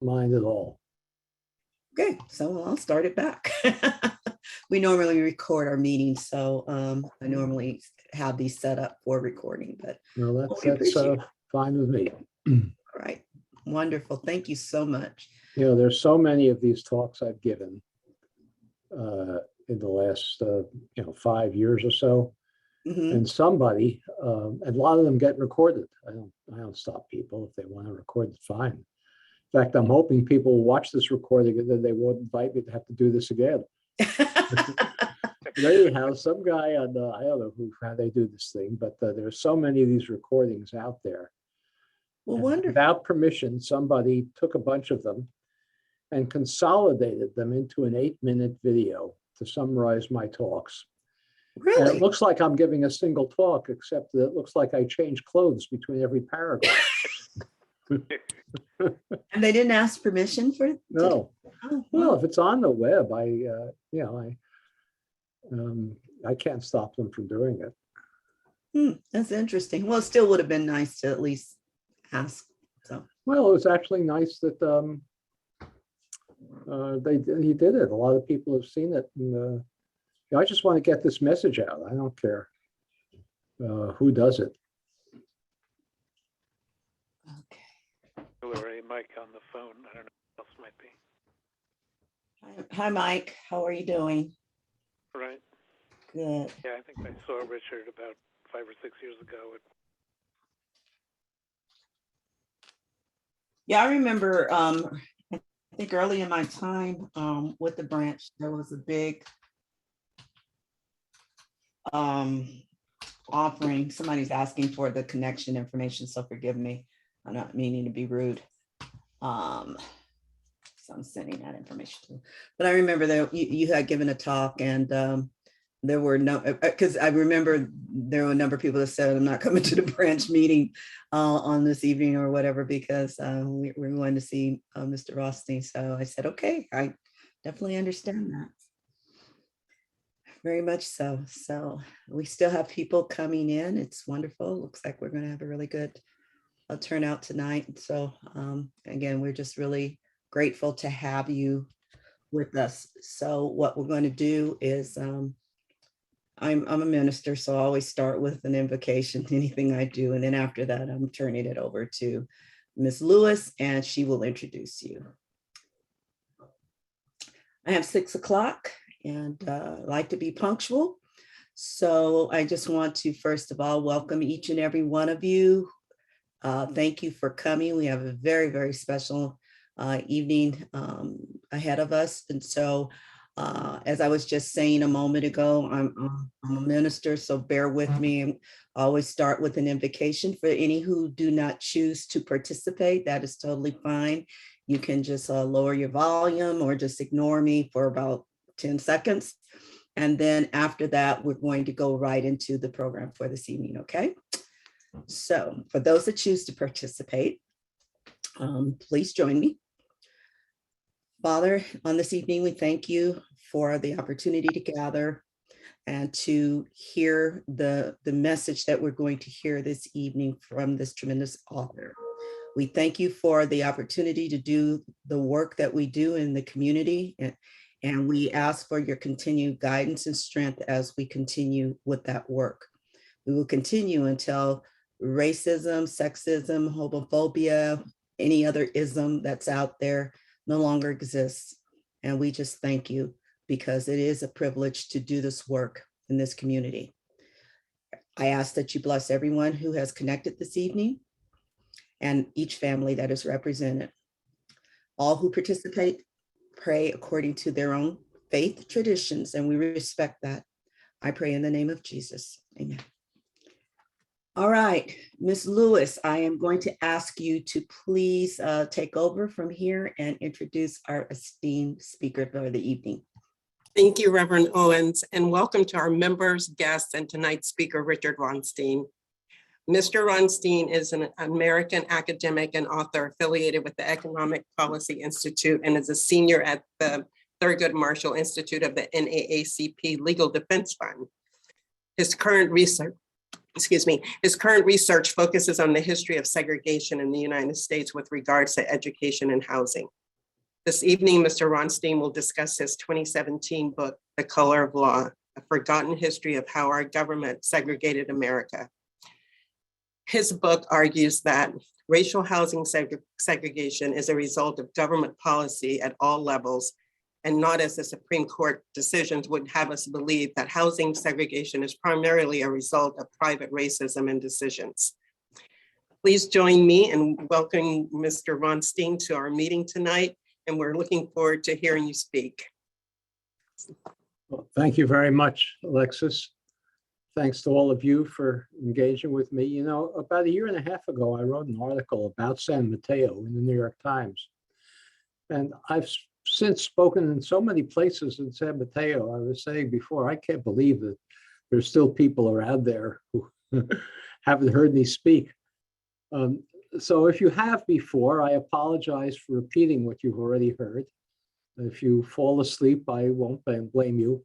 mind at all. Okay, so I'll start it back. We normally record our meetings, so I normally have these set up for recording, but No, we that's appreciate it. fine with me. All right, wonderful. Thank you so much. You know, there's so many of these talks I've given in the last 5 years or so, Mhm. and somebody, and a lot of them get recorded. I don't stop people if they want to record it, fine. In fact, I'm hoping people will watch this recording and then they won't invite me to have to do this again. But anyhow, some guy on I don't know how they do this thing, but there's so many of these recordings out there. Well, And wonderful. without permission, somebody took a bunch of them and consolidated them into an 8-minute video to summarize my talks. And Really? it looks like I'm giving a single talk, except that it looks like I change clothes between every paragraph. And they didn't ask permission for it? No. Oh, Well, wow. if it's on the web, I can't stop them from doing it. That's interesting. Well, it still would have been nice to at least ask. So, Well, it was actually nice that he did it. A lot of people have seen it, and I just want to get this message out. I don't care who does it. okay. Hillary, Mike on the phone. I don't know who else might be. Hi, Mike. How are you doing? Right. Good. Yeah, I think I saw Richard about 5 or 6 years ago. Yeah, I remember, I think early in my time with the branch, there was a big offering. Somebody's asking for the connection information, so forgive me. I'm not meaning to be rude. So I'm sending that information to you. But I remember that you had given a talk, and there were no, because I remember there were a number of people that said, I'm not coming to the branch meeting on this evening or whatever, because we're going to see Mr. Rothstein. So I said, okay, I definitely understand that. Very much so. So we still have people coming in. It's wonderful. Looks like we're going to have a really good turnout tonight. So again, we're just really grateful to have you with us. So what we're going to do is, I'm a minister, so I always start with an invocation to anything I do. And then after that, I'm turning it over to Ms. Lewis, and she will introduce you. I have 6 o'clock, and I like to be punctual. So I just want to, first of all, welcome each and every one of you. Thank you for coming. We have a very, very special evening ahead of us. And so as I was just saying a moment ago, I'm a minister, so bear with me. I always start with an invocation. For any who do not choose to participate, that is totally fine. You can just lower your volume or just ignore me for about 10 seconds. And then after that, we're going to go right into the program for this evening, okay? So for those that choose to participate, please join me. Father, on this evening, we thank you for the opportunity to gather and to hear the message that we're going to hear this evening from this tremendous author. We thank you for the opportunity to do the work that we do in the community, and we ask for your continued guidance and strength as we continue with that work. We will continue until racism, sexism, homophobia, any other ism that's out there no longer exists. And we just thank you, because it is a privilege to do this work in this community. I ask that you bless everyone who has connected this evening and each family that is represented. All who participate pray according to their own faith traditions, and we respect that. I pray in the name of Jesus. Amen. All right, Ms. Lewis, I am going to ask you to please take over from here and introduce our esteemed speaker for the evening. Thank you, Reverend Owens, and welcome to our members, guests, and tonight's speaker, Richard Rothstein. Mr. Rothstein is an American academic and author affiliated with the Economic Policy Institute and is a senior at the Thurgood Marshall Institute of the NAACP Legal Defense Fund. His current research excuse me, his current research focuses on the history of segregation in the United States with regards to education and housing. This evening, Mr. Rothstein will discuss his 2017 book, The Color of Law, A Forgotten History of How Our Government Segregated America. His book argues that racial housing segregation is a result of government policy at all levels, and not as the Supreme Court decisions would have us believe that housing segregation is primarily a result of private racism and decisions. Please join me in welcoming Mr. Rothstein to our meeting tonight, and we're looking forward to hearing you speak. Well, thank you very much, Alexis. Thanks to all of you for engaging with me. You know, about a year and a half ago, I wrote an article about San Mateo in the New York Times. And I've since spoken in so many places in San Mateo. I was saying before, I can't believe that there's still people around there who haven't heard me speak. So if you have before, I apologize for repeating what you've already heard. If you fall asleep, I won't blame you.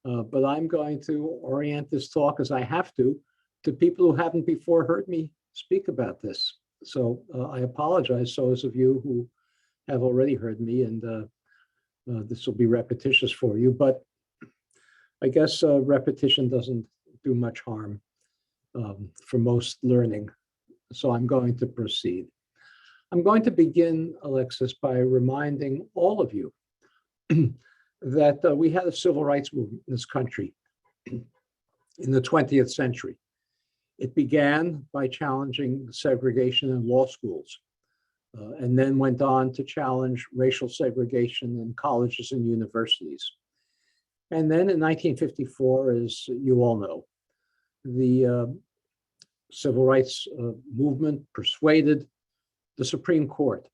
But I'm going to orient this talk, as I have to people who haven't before heard me speak about this. So I apologize, those of you who have already heard me, and this will be repetitious for you, but I guess repetition doesn't do much harm for most learning. So I'm going to proceed. I'm going to begin, Alexis, by reminding all of you that we had a civil rights movement in this country in the 20th century. It began by challenging segregation in law schools, and then went on to challenge racial segregation in colleges and universities. And then in 1954, as you all know, the civil rights movement persuaded the Supreme Court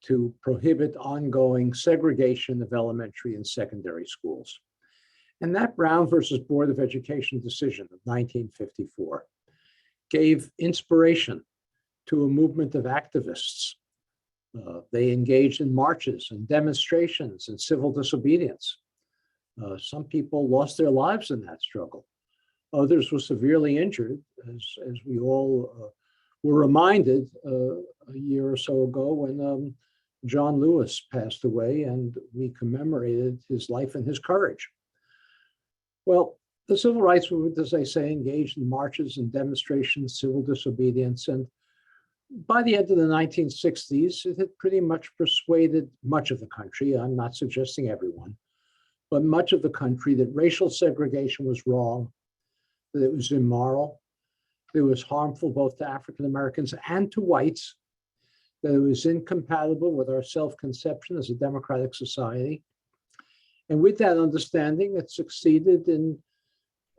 to prohibit ongoing segregation of elementary and secondary schools. And that Brown versus Board of Education decision of 1954 gave inspiration to a movement of activists. They engaged in marches and demonstrations and civil disobedience. Some people lost their lives in that struggle. Others were severely injured, as we all were reminded a year or so ago when John Lewis passed away, and we commemorated his life and his courage. Well, the civil rights movement, as I say, engaged in marches and demonstrations, civil disobedience, and by the end of the 1960s, it had pretty much persuaded much of the country, I'm not suggesting everyone, but much of the country, that racial segregation was wrong, that it was immoral, that it was harmful both to African Americans and to whites, that it was incompatible with our self-conception as a democratic society. And with that understanding, it succeeded in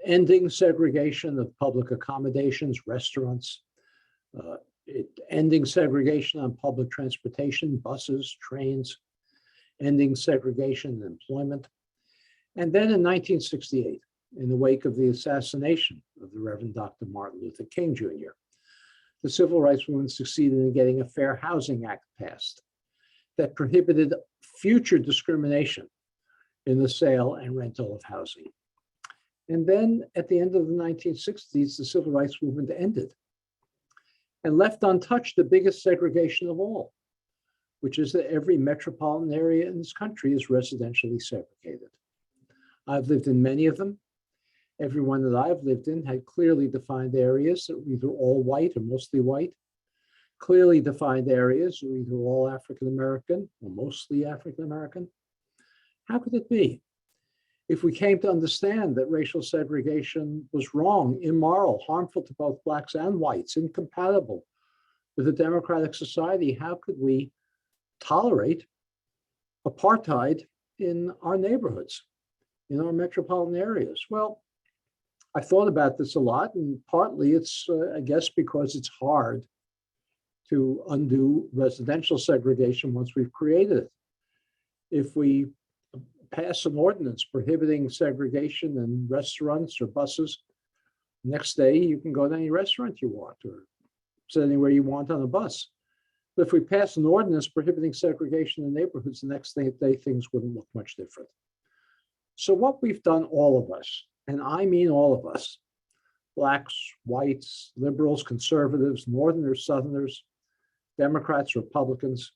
ending segregation of public accommodations, restaurants, ending segregation on public transportation, buses, trains, ending segregation in employment. And then in 1968, in the wake of the assassination of the Reverend Dr. Martin Luther King Jr., the civil rights movement succeeded in getting a Fair Housing Act passed that prohibited future discrimination in the sale and rental of housing. And then at the end of the 1960s, the civil rights movement ended and left untouched the biggest segregation of all, which is that every metropolitan area in this country is residentially segregated. I've lived in many of them. Every one that I've lived in had clearly defined areas that were either all white or mostly white, clearly defined areas that were either all African-American or mostly African-American. How could it be? If we came to understand that racial segregation was wrong, immoral, harmful to both Blacks and whites, incompatible with a democratic society, how could we tolerate apartheid in our neighborhoods, in our metropolitan areas? Well, I thought about this a lot, and partly it's, I guess, because it's hard to undo residential segregation once we've created it. If we pass an ordinance prohibiting segregation in restaurants or buses, next day you can go to any restaurant you want or sit anywhere you want on a bus. But if we pass an ordinance prohibiting segregation in neighborhoods, the next day things wouldn't look much different. So what we've done, all of us, and I mean all of us, blacks, whites, liberals, conservatives, Northerners, Southerners, Democrats, Republicans.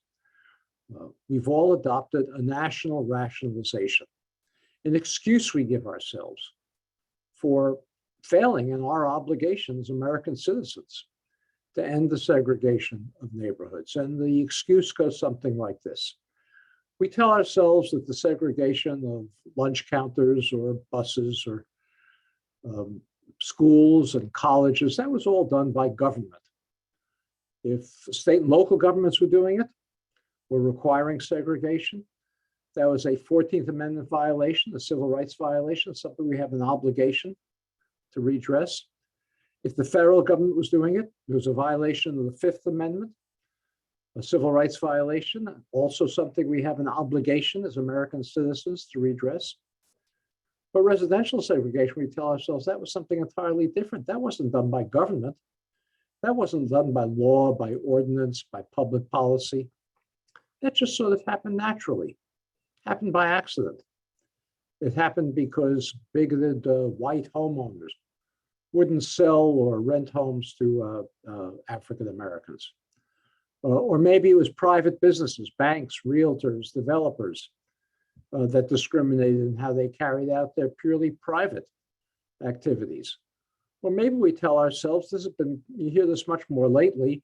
We've all adopted a national rationalization, an excuse we give ourselves for failing in our obligations as American citizens to end the segregation of neighborhoods. And the excuse goes something like this. We tell ourselves that the segregation of lunch counters or buses or schools and colleges, that was all done by government. If state and local governments were doing it, were requiring segregation, that was a 14th Amendment violation, a civil rights violation, something we have an obligation to redress. If the federal government was doing it, it was a violation of the Fifth Amendment, a civil rights violation, also something we have an obligation as American citizens to redress. But residential segregation, we tell ourselves that was something entirely different. That wasn't done by government. That wasn't done by law, by ordinance, by public policy. That just sort of happened naturally, happened by accident. It happened because bigoted white homeowners wouldn't sell or rent homes to African Americans. Or maybe it was private businesses, banks, realtors, developers that discriminated in how they carried out their purely private activities. Or maybe we tell ourselves, this has been, you hear this much more lately,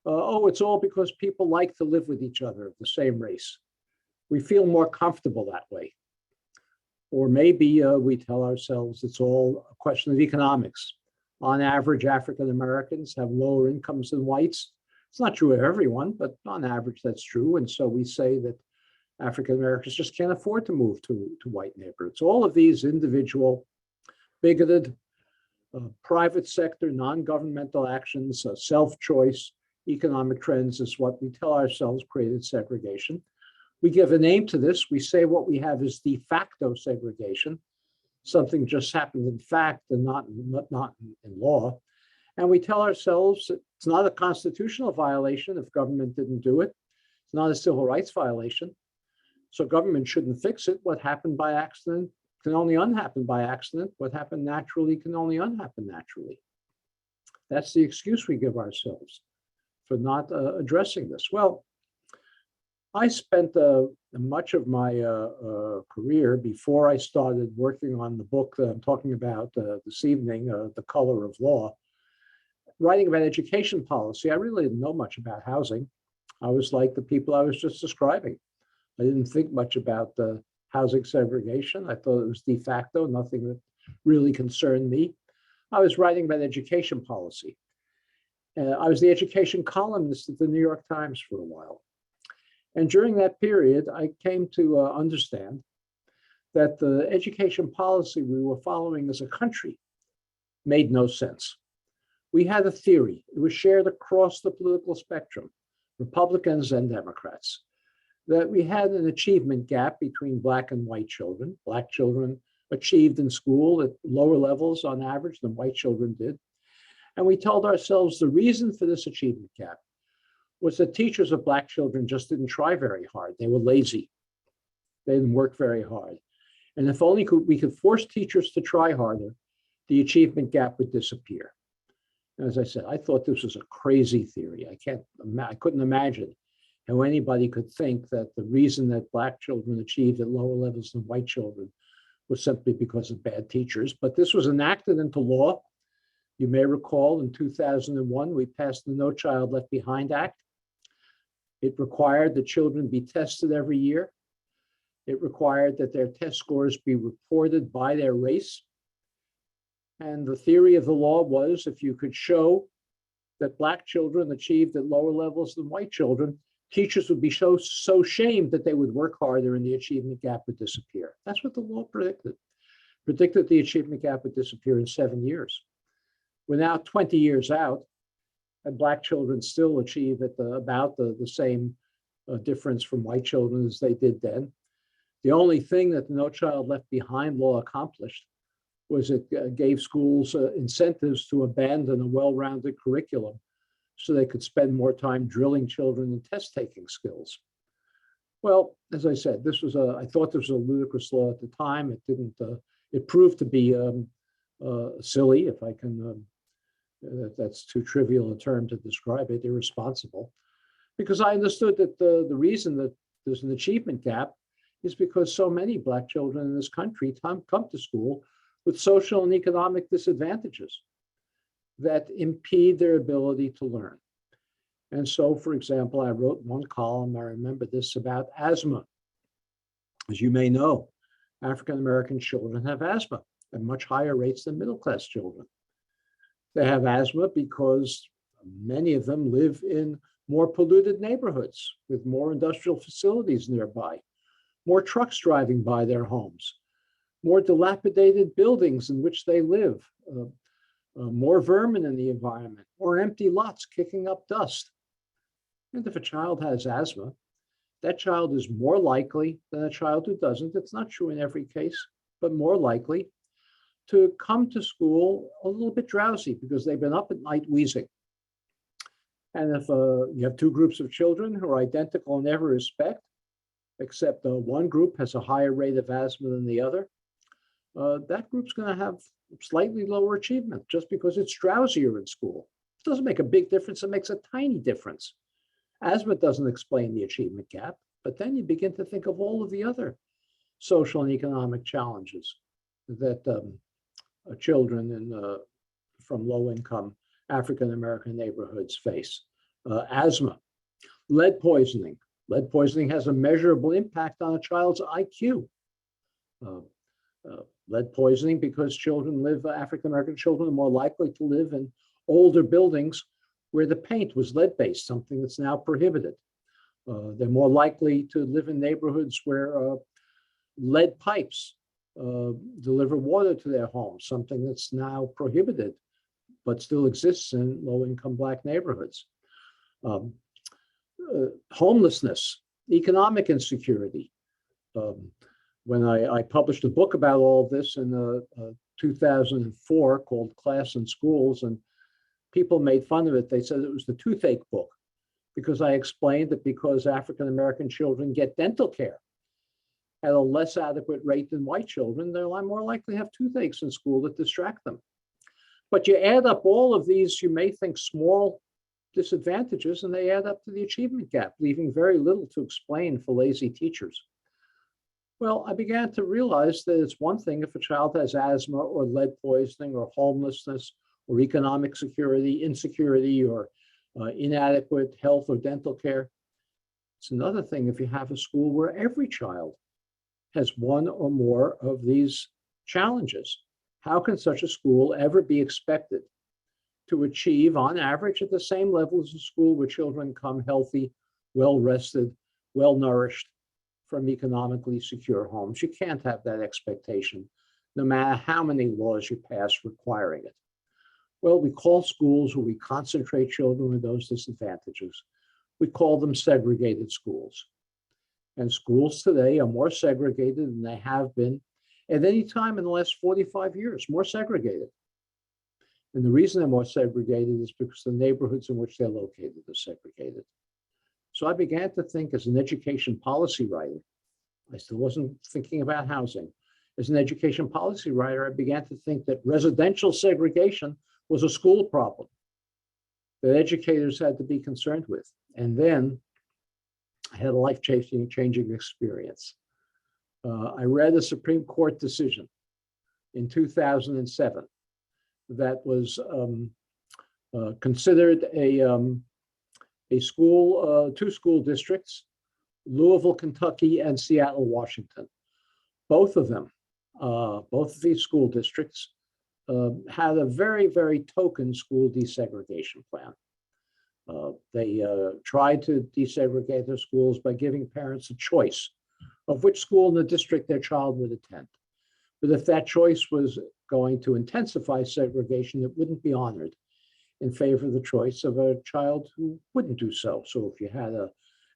oh, it's all because people like to live with each other of the same race. We feel more comfortable that way. Or maybe we tell ourselves it's all a question of economics. On average, African Americans have lower incomes than whites. It's not true of everyone, but on average, that's true. And so we say that African Americans just can't afford to move to white neighborhoods. All of these individual, bigoted, private sector, non-governmental actions, self-choice, economic trends is what we tell ourselves created segregation. We give a name to this. We say what we have is de facto segregation. Something just happened in fact and not in law. And we tell ourselves it's not a constitutional violation if government didn't do it. It's not a civil rights violation. So government shouldn't fix it. What happened by accident can only unhappen by accident. What happened naturally can only unhappen naturally. That's the excuse we give ourselves for not addressing this. Well, I spent much of my career before I started working on the book that I'm talking about this evening, The Color of Law, writing about education policy. I really didn't know much about housing. I was like the people I was just describing. I didn't think much about the housing segregation. I thought it was de facto, nothing that really concerned me. I was writing about education policy. I was the education columnist at the New York Times for a while. And during that period, I came to understand that the education policy we were following as a country made no sense. We had a theory. It was shared across the political spectrum, Republicans and Democrats, that we had an achievement gap between Black and white children. Black children achieved in school at lower levels on average than white children did. And we told ourselves the reason for this achievement gap was that teachers of Black children just didn't try very hard. They were lazy. They didn't work very hard. And if only we could force teachers to try harder, the achievement gap would disappear. And as I said, I thought this was a crazy theory. I couldn't imagine how anybody could think that the reason that Black children achieved at lower levels than white children was simply because of bad teachers. But this was enacted into law. You may recall in 2001, we passed the No Child Left Behind Act. It required that children be tested every year. It required that their test scores be reported by their race. And the theory of the law was if you could show that Black children achieved at lower levels than white children, teachers would be so shamed that they would work harder and the achievement gap would disappear. That's what the law predicted. Predicted the achievement gap would disappear in 7 years. We're now 20 years out, and Black children still achieve at about the same difference from white children as they did then. The only thing that the No Child Left Behind law accomplished was it gave schools incentives to abandon a well-rounded curriculum so they could spend more time drilling children in test-taking skills. Well, as I said, I thought this was a ludicrous law at the time. It didn't. It proved to be silly, if I can, that's too trivial a term to describe it, irresponsible, because I understood that the reason that there's an achievement gap is because so many Black children in this country come to school with social and economic disadvantages that impede their ability to learn. And so, for example, I wrote one column, I remember this, about asthma. As you may know, African-American children have asthma at much higher rates than middle-class children. They have asthma because many of them live in more polluted neighborhoods with more industrial facilities nearby, more trucks driving by their homes, more dilapidated buildings in which they live, more vermin in the environment, or empty lots kicking up dust. And if a child has asthma, that child is more likely than a child who doesn't. It's not true in every case, but more likely to come to school a little bit drowsy because they've been up at night wheezing. And if you have two groups of children who are identical in every respect, except one group has a higher rate of asthma than the other, that group's going to have slightly lower achievement just because it's drowsier in school. It doesn't make a big difference. It makes a tiny difference. Asthma doesn't explain the achievement gap, but then you begin to think of all of the other social and economic challenges that children from low-income African-American neighborhoods face. Asthma, lead poisoning. Lead poisoning has a measurable impact on a child's IQ. Lead poisoning because African-American children are more likely to live in older buildings where the paint was lead-based, something that's now prohibited. They're more likely to live in neighborhoods where lead pipes deliver water to their homes, something that's now prohibited, but still exists in low-income Black neighborhoods. Homelessness, economic insecurity. When I published a book about all of this in 2004 called Class in Schools, and people made fun of it. They said it was the toothache book because I explained that because African-American children get dental care at a less adequate rate than white children, they're more likely to have toothaches in school that distract them. But you add up all of these, you may think small disadvantages, and they add up to the achievement gap, leaving very little to explain for lazy teachers. Well, I began to realize that it's one thing if a child has asthma or lead poisoning or homelessness or economic insecurity, or inadequate health or dental care. It's another thing if you have a school where every child has one or more of these challenges. How can such a school ever be expected to achieve, on average, at the same level as a school where children come healthy, well-rested, well-nourished from economically secure homes? You can't have that expectation, no matter how many laws you pass requiring it. Well, we call schools where we concentrate children with those disadvantages, we call them segregated schools. And schools today are more segregated than they have been at any time in the last 45 years, more segregated. And the reason they're more segregated is because the neighborhoods in which they're located are segregated. So I began to think as an education policy writer, I still wasn't thinking about housing. As an education policy writer, I began to think that residential segregation was a school problem that educators had to be concerned with. And then I had a life-changing experience. I read a Supreme Court decision in 2007 that was considered a school, two school districts, Louisville, Kentucky, and Seattle, Washington. Both of them, both of these school districts had a very, very token school desegregation plan. They tried to desegregate their schools by giving parents a choice of which school in the district their child would attend. But if that choice was going to intensify segregation, it wouldn't be honored in favor of the choice of a child who wouldn't do so. So if you had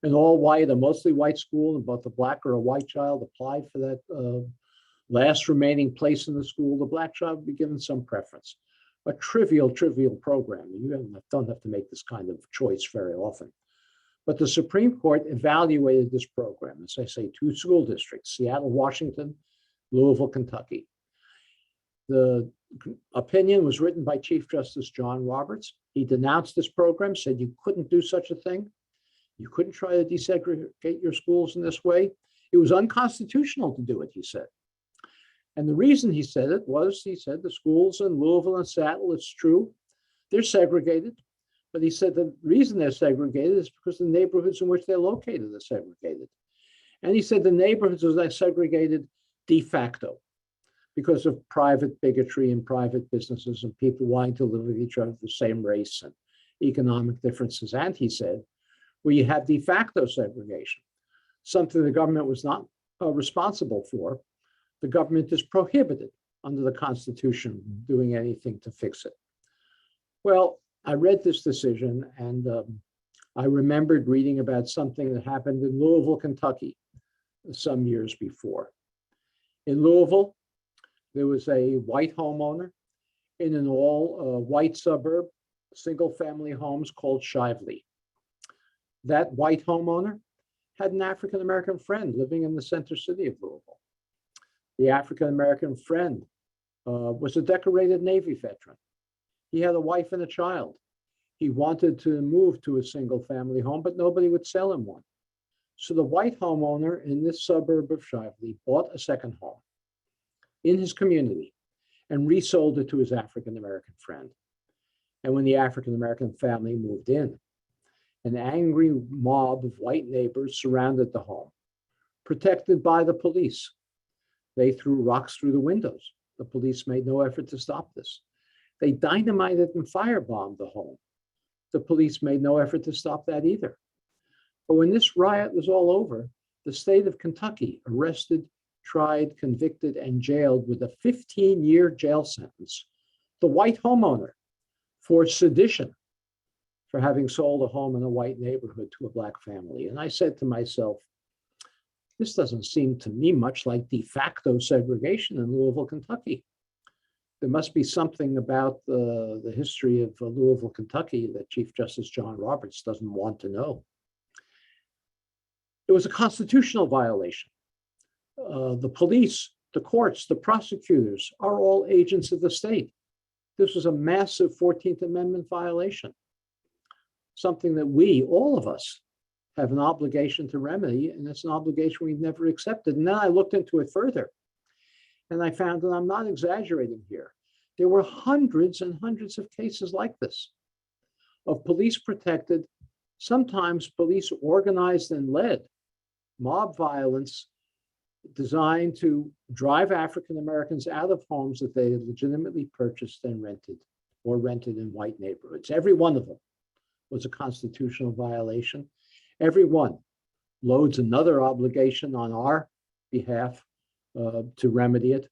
an all-white, a mostly white school, and both a Black or a white child applied for that last remaining place in the school, the Black child would be given some preference. A trivial program. You don't have to make this kind of choice very often. But the Supreme Court evaluated this program, as I say, two school districts, Seattle, Washington, Louisville, Kentucky. The opinion was written by Chief Justice John Roberts. He denounced this program, said you couldn't do such a thing. You couldn't try to desegregate your schools in this way. It was unconstitutional to do it, he said. And the reason he said it was, he said, the schools in Louisville and Seattle, it's true, they're segregated. But he said the reason they're segregated is because the neighborhoods in which they're located are segregated. And he said the neighborhoods are segregated de facto because of private bigotry and private businesses and people wanting to live with each other of the same race and economic differences. And he said, where you have de facto segregation, something the government was not responsible for, the government is prohibited under the Constitution doing anything to fix it. Well, I read this decision and I remembered reading about something that happened in Louisville, Kentucky, some years before. In Louisville, there was a white homeowner in an all white suburb, single family homes called Shively. That white homeowner had an African-American friend living in the center city of Louisville. The African-American friend was a decorated Navy veteran. He had a wife and a child. He wanted to move to a single family home, but nobody would sell him one. So the white homeowner in this suburb of Shively bought a second home in his community and resold it to his African-American friend. And when the African-American family moved in, an angry mob of white neighbors surrounded the home, protected by the police. They threw rocks through the windows. The police made no effort to stop this. They dynamited and firebombed the home. The police made no effort to stop that either. But when this riot was all over, the state of Kentucky arrested, tried, convicted, and jailed with a 15-year jail sentence the white homeowner for sedition, for having sold a home in a white neighborhood to a Black family. And I said to myself, this doesn't seem to me much like de facto segregation in Louisville, Kentucky. There must be something about the history of Louisville, Kentucky that Chief Justice John Roberts doesn't want to know. It was a constitutional violation. The police, the courts, the prosecutors are all agents of the state. This was a massive 14th Amendment violation, something that we, all of us, have an obligation to remedy, and it's an obligation we've never accepted. And then I looked into it further, and I found that I'm not exaggerating here. There were hundreds and hundreds of cases like this, of police protected, sometimes police organized and led mob violence designed to drive African Americans out of homes that they had legitimately purchased and rented, or rented in white neighborhoods. Every one of them was a constitutional violation. Every one loads another obligation on our behalf to remedy it,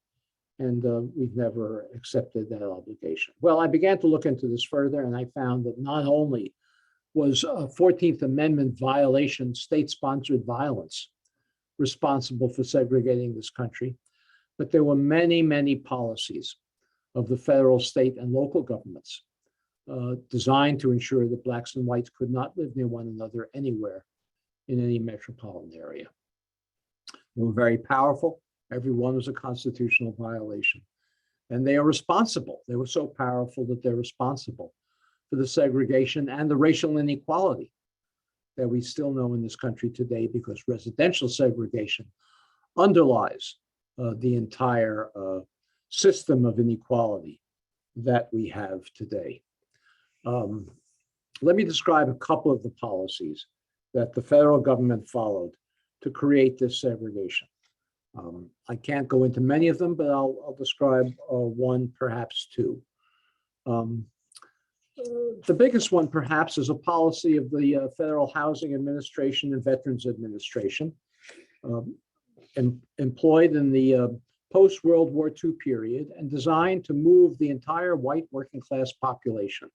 and we've never accepted that obligation. Well, I began to look into this further, and I found that not only was a 14th Amendment violation, state-sponsored violence, responsible for segregating this country, but there were many, many policies of the federal, state, and local governments designed to ensure that Blacks and whites could not live near one another anywhere in any metropolitan area. They were very powerful. Every one was a constitutional violation. And they are responsible. They were so powerful that they're responsible for the segregation and the racial inequality that we still know in this country today, because residential segregation underlies the entire system of inequality that we have today. Let me describe a couple of the policies that the federal government followed to create this segregation. I can't go into many of them, but I'll describe one, perhaps two. The biggest one, perhaps, is a policy of the Federal Housing Administration and Veterans Administration, employed in the post-World War II period and designed to move the entire white working class population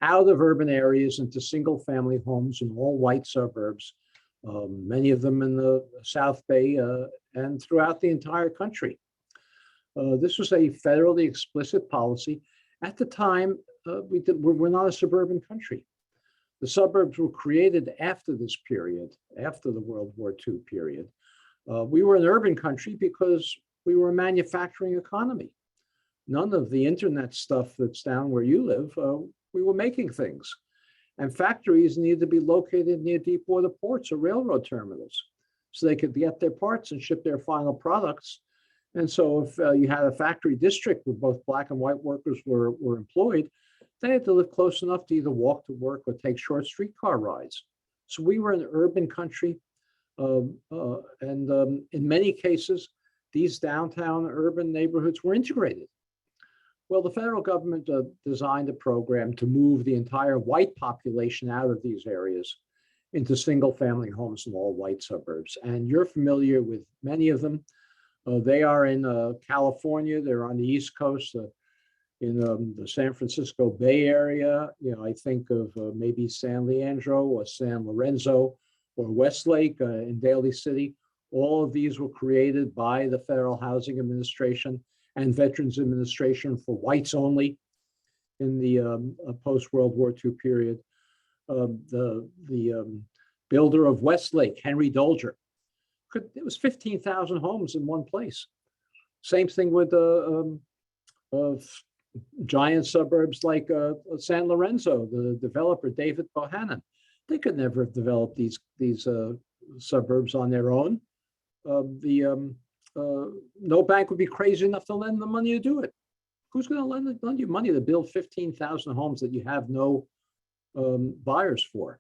out of urban areas into single-family homes in all white suburbs, many of them in the South Bay and throughout the entire country. This was a federally explicit policy. At the time, we're not a suburban country. The suburbs were created after this period, after the World War II period. We were an urban country because we were a manufacturing economy. none of the internet stuff that's down where you live. We were making things. And factories needed to be located near deep water ports or railroad terminals so they could get their parts and ship their final products. And so if you had a factory district where both black and white workers were employed, they had to live close enough to either walk to work or take short streetcar rides. So we were an urban country. In many cases, these downtown urban neighborhoods were integrated. Well, the federal government designed a program to move the entire white population out of these areas into single-family homes in all white suburbs. And you're familiar with many of them. They are in California. They're on the East Coast, in the San Francisco Bay Area. I think of maybe San Leandro or San Lorenzo or Westlake in Daly City. All of these were created by the Federal Housing Administration and Veterans Administration for whites only in the post-World War II period. The builder of Westlake, Henry Dolger, it was 15,000 homes in one place. Same thing with giant suburbs like San Lorenzo, the developer David Bohannon. They could never have developed these suburbs on their own. No bank would be crazy enough to lend them money to do it. Who's going to lend you money to build 15,000 homes that you have no buyers for?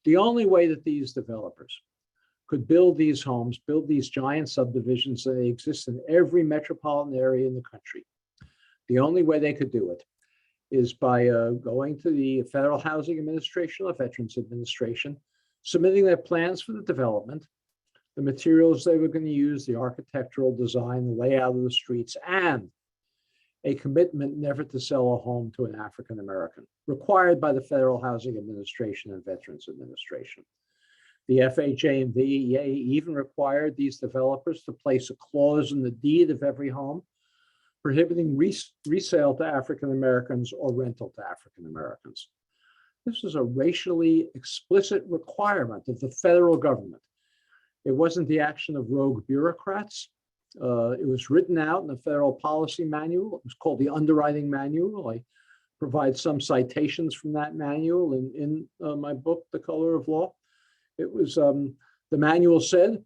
The only way that these developers could build these homes, build these giant subdivisions that exist in every metropolitan area in the country, the only way they could do it is by going to the Federal Housing Administration or Veterans Administration, submitting their plans for the development, the materials they were going to use, the architectural design, the layout of the streets, and a commitment never to sell a home to an African American, required by the Federal Housing Administration and Veterans Administration. The FHA and VEA even required these developers to place a clause in the deed of every home prohibiting resale to African Americans or rental to African Americans. This was a racially explicit requirement of the federal government. It wasn't the action of rogue bureaucrats. It was written out in the federal policy manual. It was called the underwriting manual. I provide some citations from that manual in my book, The Color of Law. It was, the manual said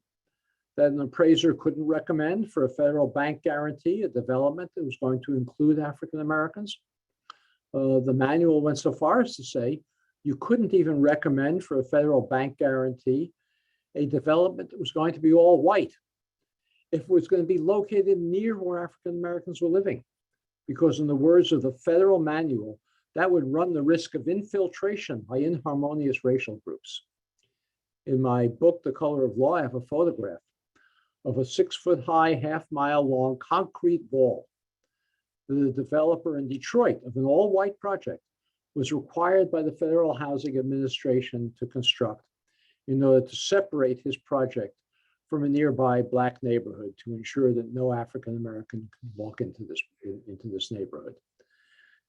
that an appraiser couldn't recommend for a federal bank guarantee a development that was going to include African Americans. The manual went so far as to say you couldn't even recommend for a federal bank guarantee a development that was going to be all white if it was going to be located near where African Americans were living. Because in the words of the federal manual, that would run the risk of infiltration by inharmonious racial groups. In my book, The Color of Law, I have a photograph of a 6-foot-high, half-mile-long concrete wall that the developer in Detroit of an all-white project was required by the Federal Housing Administration to construct in order to separate his project from a nearby Black neighborhood to ensure that no African American could walk into this neighborhood.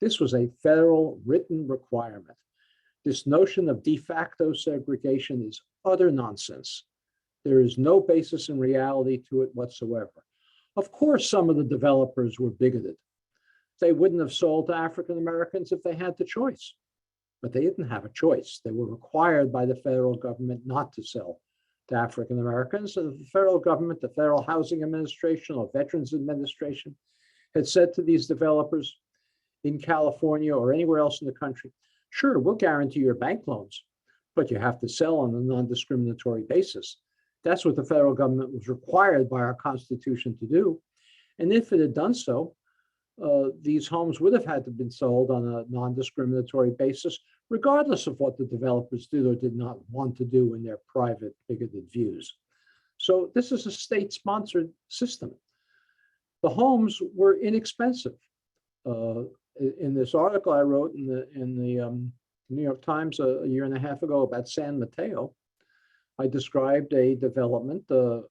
This was a federal written requirement. This notion of de facto segregation is utter nonsense. There is no basis in reality to it whatsoever. Of course, some of the developers were bigoted. They wouldn't have sold to African Americans if they had the choice, but they didn't have a choice. They were required by the federal government not to sell to African Americans. And the federal government, the Federal Housing Administration or Veterans Administration had said to these developers in California or anywhere else in the country, sure, we'll guarantee your bank loans, but you have to sell on a non-discriminatory basis. That's what the federal government was required by our Constitution to do. And if it had done so, these homes would have had to been sold on a non-discriminatory basis, regardless of what the developers did or did not want to do in their private, bigoted views. So this is a state-sponsored system. The homes were inexpensive. In this article I wrote in the New York Times a year and a half ago about San Mateo, I described a development, a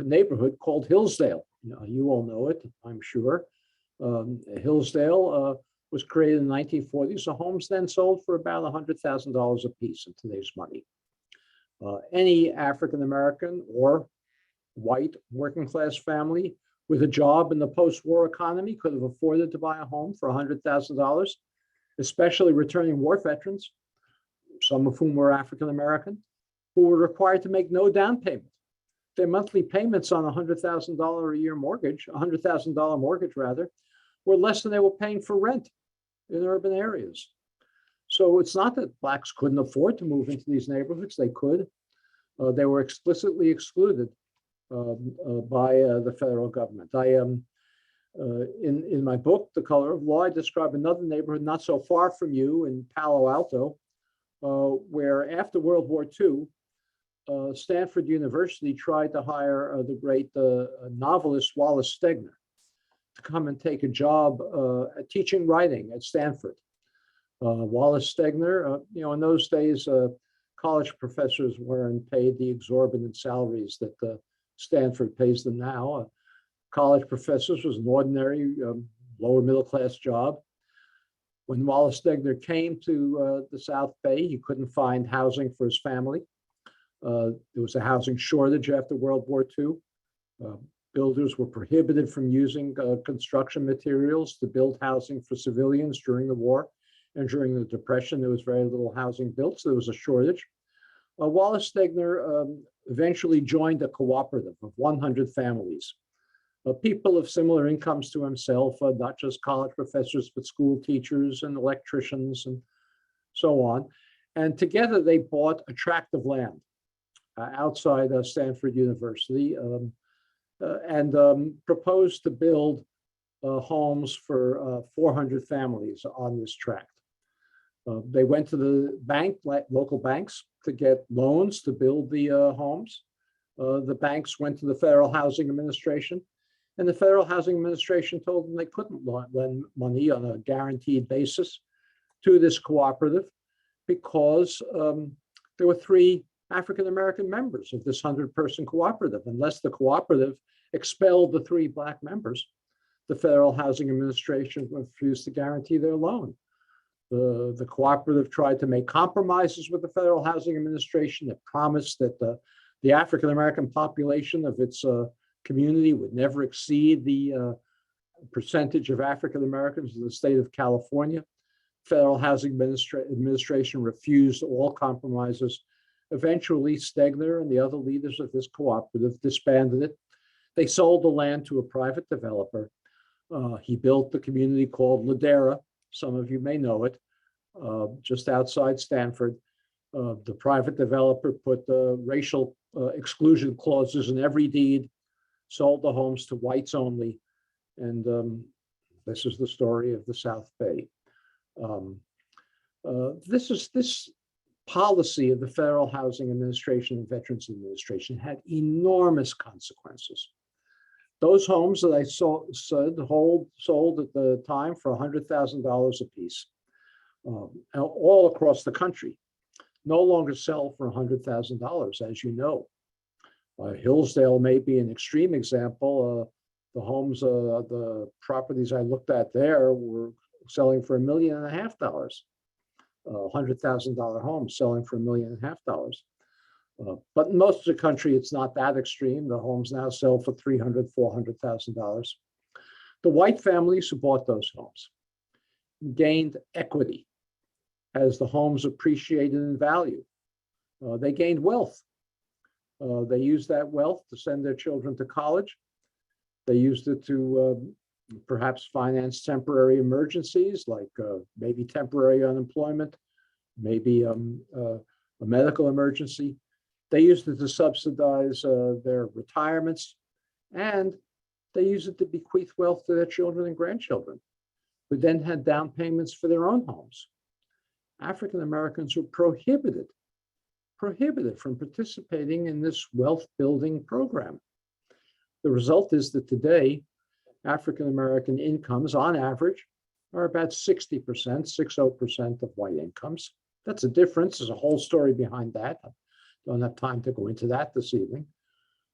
neighborhood called Hillsdale. You all know it, I'm sure. Hillsdale was created in the 1940s. The homes then sold for about $100,000 a piece in today's money. Any African American or white working class family with a job in the post-war economy could have afforded to buy a home for $100,000, especially returning war veterans, some of whom were African American, who were required to make no down payment. Their monthly payments on a $100,000 a year mortgage, $100,000 mortgage rather, were less than they were paying for rent in urban areas. So it's not that Blacks couldn't afford to move into these neighborhoods. They could. They were explicitly excluded by the federal government. In my book, The Color of Law, I describe another neighborhood not so far from you in Palo Alto, where after World War II, Stanford University tried to hire the great novelist Wallace Stegner to come and take a job teaching writing at Stanford. Wallace Stegner, in those days, college professors weren't paid the exorbitant salaries that Stanford pays them now. College professors was an ordinary lower middle class job. When Wallace Stegner came to the South Bay, he couldn't find housing for his family. There was a housing shortage after World War II. Builders were prohibited from using construction materials to build housing for civilians during the war. And during the Depression, there was very little housing built, so there was a shortage. Wallace Stegner eventually joined a cooperative of 100 families, people of similar incomes to himself, not just college professors, but school teachers and electricians and so on. And together they bought a tract of land outside Stanford University and proposed to build homes for 400 families on this tract. They went to the bank, local banks, to get loans to build the homes. The banks went to the Federal Housing Administration, and the Federal Housing Administration told them they couldn't lend money on a guaranteed basis to this cooperative because there were 3 African-American members of this 100-person cooperative. Unless the cooperative expelled the 3 Black members, the Federal Housing Administration refused to guarantee their loan. The cooperative tried to make compromises with the Federal Housing Administration that promised that the African-American population of its community would never exceed the percentage of African-Americans in the state of California. Federal Housing Administration refused all compromises. Eventually, Stegner and the other leaders of this cooperative disbanded it. They sold the land to a private developer. He built the community called Ladera. Some of you may know it, just outside Stanford. The private developer put racial exclusion clauses in every deed, sold the homes to whites only, and this is the story of the South Bay. This policy of the Federal Housing Administration and Veterans Administration had enormous consequences. Those homes that I sold at the time for $100,000 a piece, all across the country, no longer sell for $100,000, as you know. Hillsdale may be an extreme example. The homes, the properties I looked at there were selling for $1.5 million. $100,000 homes selling for $1.5 million. But in most of the country, it's not that extreme. The homes now sell for $300,000, $400,000. The white families who bought those homes gained equity as the homes appreciated in value. They gained wealth. They used that wealth to send their children to college. They used it to perhaps finance temporary emergencies, like maybe temporary unemployment, maybe a medical emergency. They used it to subsidize their retirements, and they used it to bequeath wealth to their children and grandchildren, who then had down payments for their own homes. African Americans were prohibited from participating in this wealth building program. The result is that today, African American incomes on average are about 60%, 60% of white incomes. That's a difference. There's a whole story behind that. I don't have time to go into that this evening.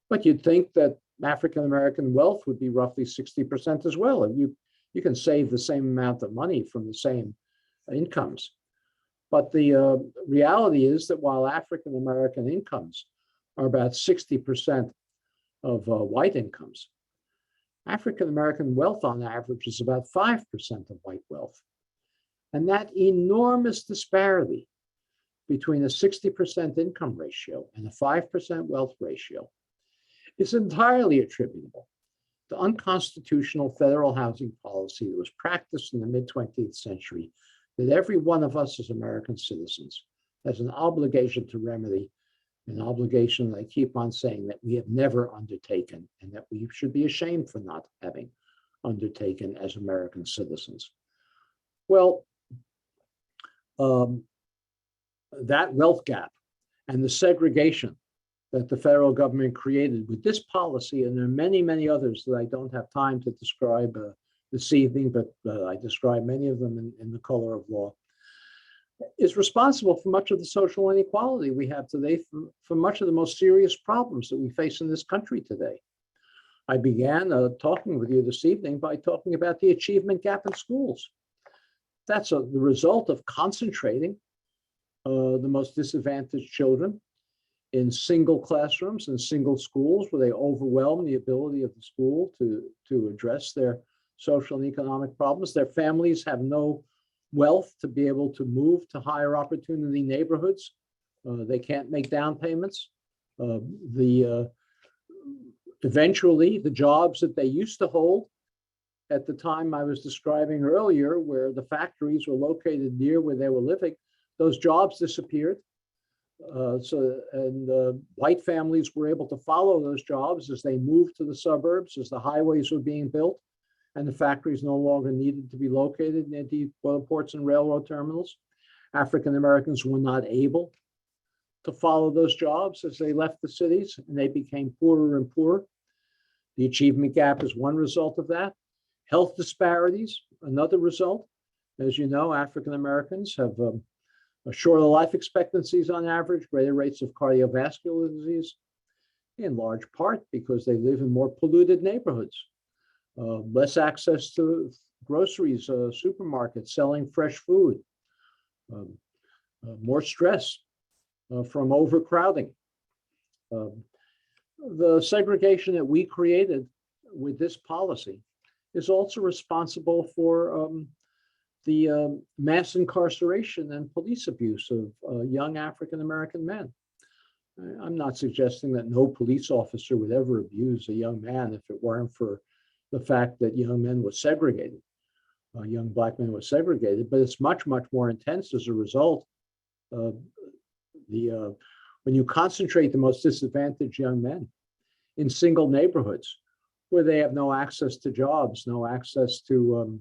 But you'd think that African American wealth would be roughly 60% as well. And you can save the same amount of money from the same incomes. But the reality is that while African American incomes are about 60% of white incomes, African-American wealth on average is about 5% of white wealth. And that enormous disparity between a 60% income ratio and a 5% wealth ratio is entirely attributable to unconstitutional federal housing policy that was practiced in the mid-20th century that every one of us as American citizens has an obligation to remedy, an obligation that I keep on saying that we have never undertaken and that we should be ashamed for not having undertaken as American citizens. Well, that wealth gap and the segregation that the federal government created with this policy, and there are many, many others that I don't have time to describe this evening, but I describe many of them in The Color of Law, is responsible for much of the social inequality we have today, for much of the most serious problems that we face in this country today. I began talking with you this evening by talking about the achievement gap in schools. That's the result of concentrating the most disadvantaged children in single classrooms and single schools where they overwhelm the ability of the school to address their social and economic problems. Their families have no wealth to be able to move to higher opportunity neighborhoods. They can't make down payments. Eventually, the jobs that they used to hold at the time I was describing earlier, where the factories were located near where they were living, those jobs disappeared. White families were able to follow those jobs as they moved to the suburbs, as the highways were being built, and the factories no longer needed to be located near deep ports and railroad terminals. African Americans were not able to follow those jobs as they left the cities, and they became poorer and poorer. The achievement gap is one result of that. Health disparities, another result. As you know, African Americans have shorter life expectancies on average, greater rates of cardiovascular disease, in large part because they live in more polluted neighborhoods, less access to groceries, supermarkets selling fresh food, more stress from overcrowding. The segregation that we created with this policy is also responsible for the mass incarceration and police abuse of young African-American men. I'm not suggesting that no police officer would ever abuse a young man if it weren't for the fact that young men were segregated, young Black men were segregated, but it's much, much more intense as a result of when you concentrate the most disadvantaged young men in single neighborhoods where they have no access to jobs, no access to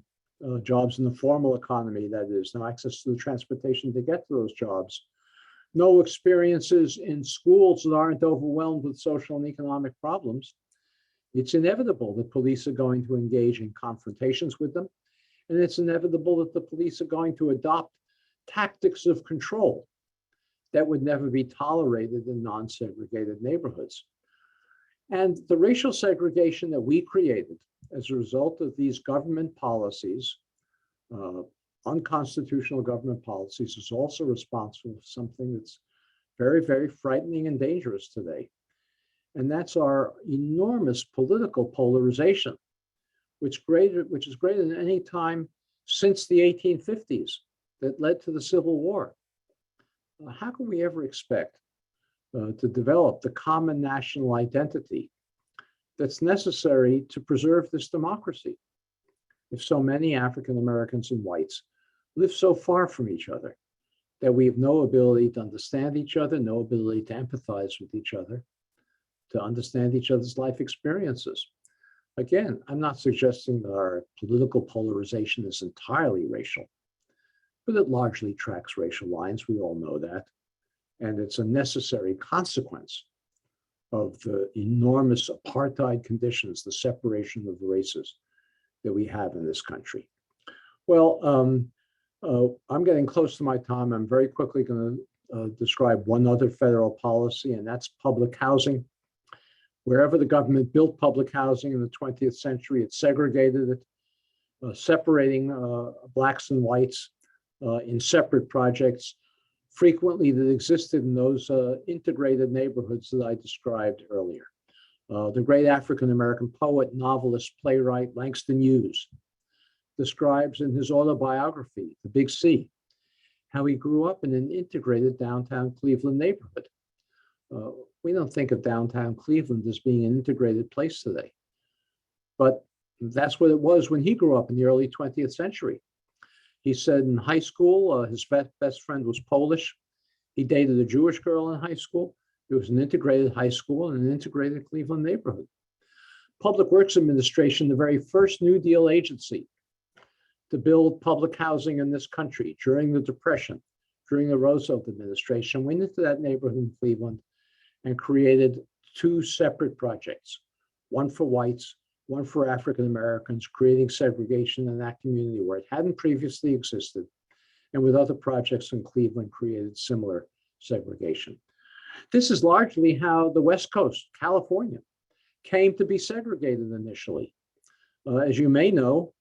jobs in the formal economy, that is, no access to the transportation to get to those jobs, no experiences in schools that aren't overwhelmed with social and economic problems, it's inevitable that police are going to engage in confrontations with them. And it's inevitable that the police are going to adopt tactics of control that would never be tolerated in non-segregated neighborhoods. And the racial segregation that we created as a result of these government policies, unconstitutional government policies, is also responsible for something that's very, very frightening and dangerous today. And that's our enormous political polarization, which is greater than any time since the 1850s that led to the Civil War. How can we ever expect to develop the common national identity that's necessary to preserve this democracy if so many African Americans and whites live so far from each other that we have no ability to understand each other, no ability to empathize with each other, to understand each other's life experiences? Again, I'm not suggesting that our political polarization is entirely racial, but it largely tracks racial lines. We all know that. And it's a necessary consequence of the enormous apartheid conditions, the separation of the races that we have in this country. Well, I'm getting close to my time. I'm very quickly going to describe one other federal policy, and that's public housing. Wherever the government built public housing in the 20th century, it segregated it, separating Blacks and whites in separate projects, frequently that existed in those integrated neighborhoods that I described earlier. The great African-American poet, novelist, playwright Langston Hughes describes in his autobiography, The Big C, how he grew up in an integrated downtown Cleveland neighborhood. We don't think of downtown Cleveland as being an integrated place today, but that's what it was when he grew up in the early 20th century. He said in high school, his best friend was Polish. He dated a Jewish girl in high school. It was an integrated high school and an integrated Cleveland neighborhood. Public Works Administration, the very first New Deal agency to build public housing in this country during the Depression, during the Roosevelt administration, went into that neighborhood in Cleveland and created two separate projects, one for whites, one for African Americans, creating segregation in that community where it hadn't previously existed, and with other projects in Cleveland created similar segregation. This is largely how the West Coast, California, came to be segregated initially. As you may know,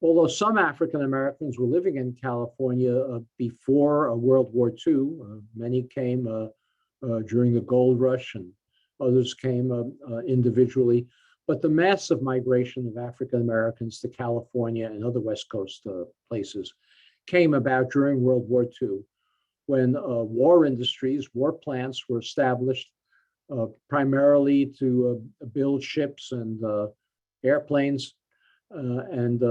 although some African Americans were living in California before World War II, many came during the gold rush and others came individually, but the massive migration of African Americans to California and other West Coast places came about during World War II, when war industries, war plants were established primarily to build ships and airplanes, and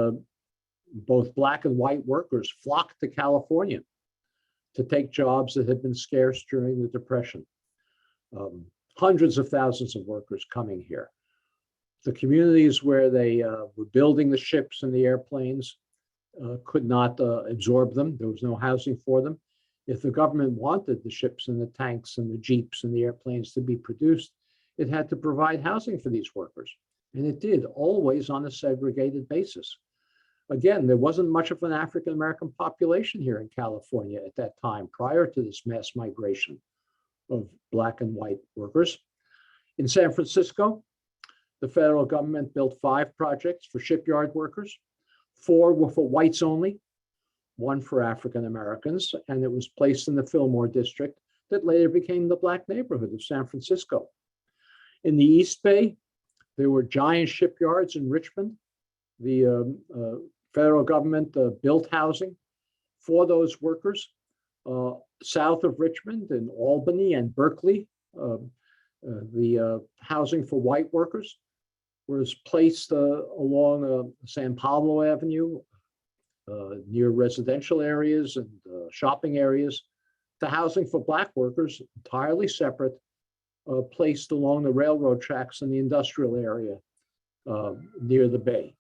both Black and white workers flocked to California to take jobs that had been scarce during the Depression. Hundreds of thousands of workers coming here. The communities where they were building the ships and the airplanes could not absorb them. There was no housing for them. If the government wanted the ships and the tanks and the jeeps and the airplanes to be produced, it had to provide housing for these workers. And it did, always on a segregated basis. Again, there wasn't much of an African American population here in California at that time, prior to this mass migration of Black and white workers. In San Francisco, the federal government built 5 projects for shipyard workers. 4 were for whites only, 1 for African Americans, and it was placed in the Fillmore district that later became the Black neighborhood of San Francisco. In the East Bay, there were giant shipyards in Richmond. The federal government built housing for those workers. South of Richmond in Albany and Berkeley, the housing for white workers was placed along San Pablo Avenue, near residential areas and shopping areas. The housing for Black workers, entirely separate, placed along the railroad tracks in the industrial area near the bay,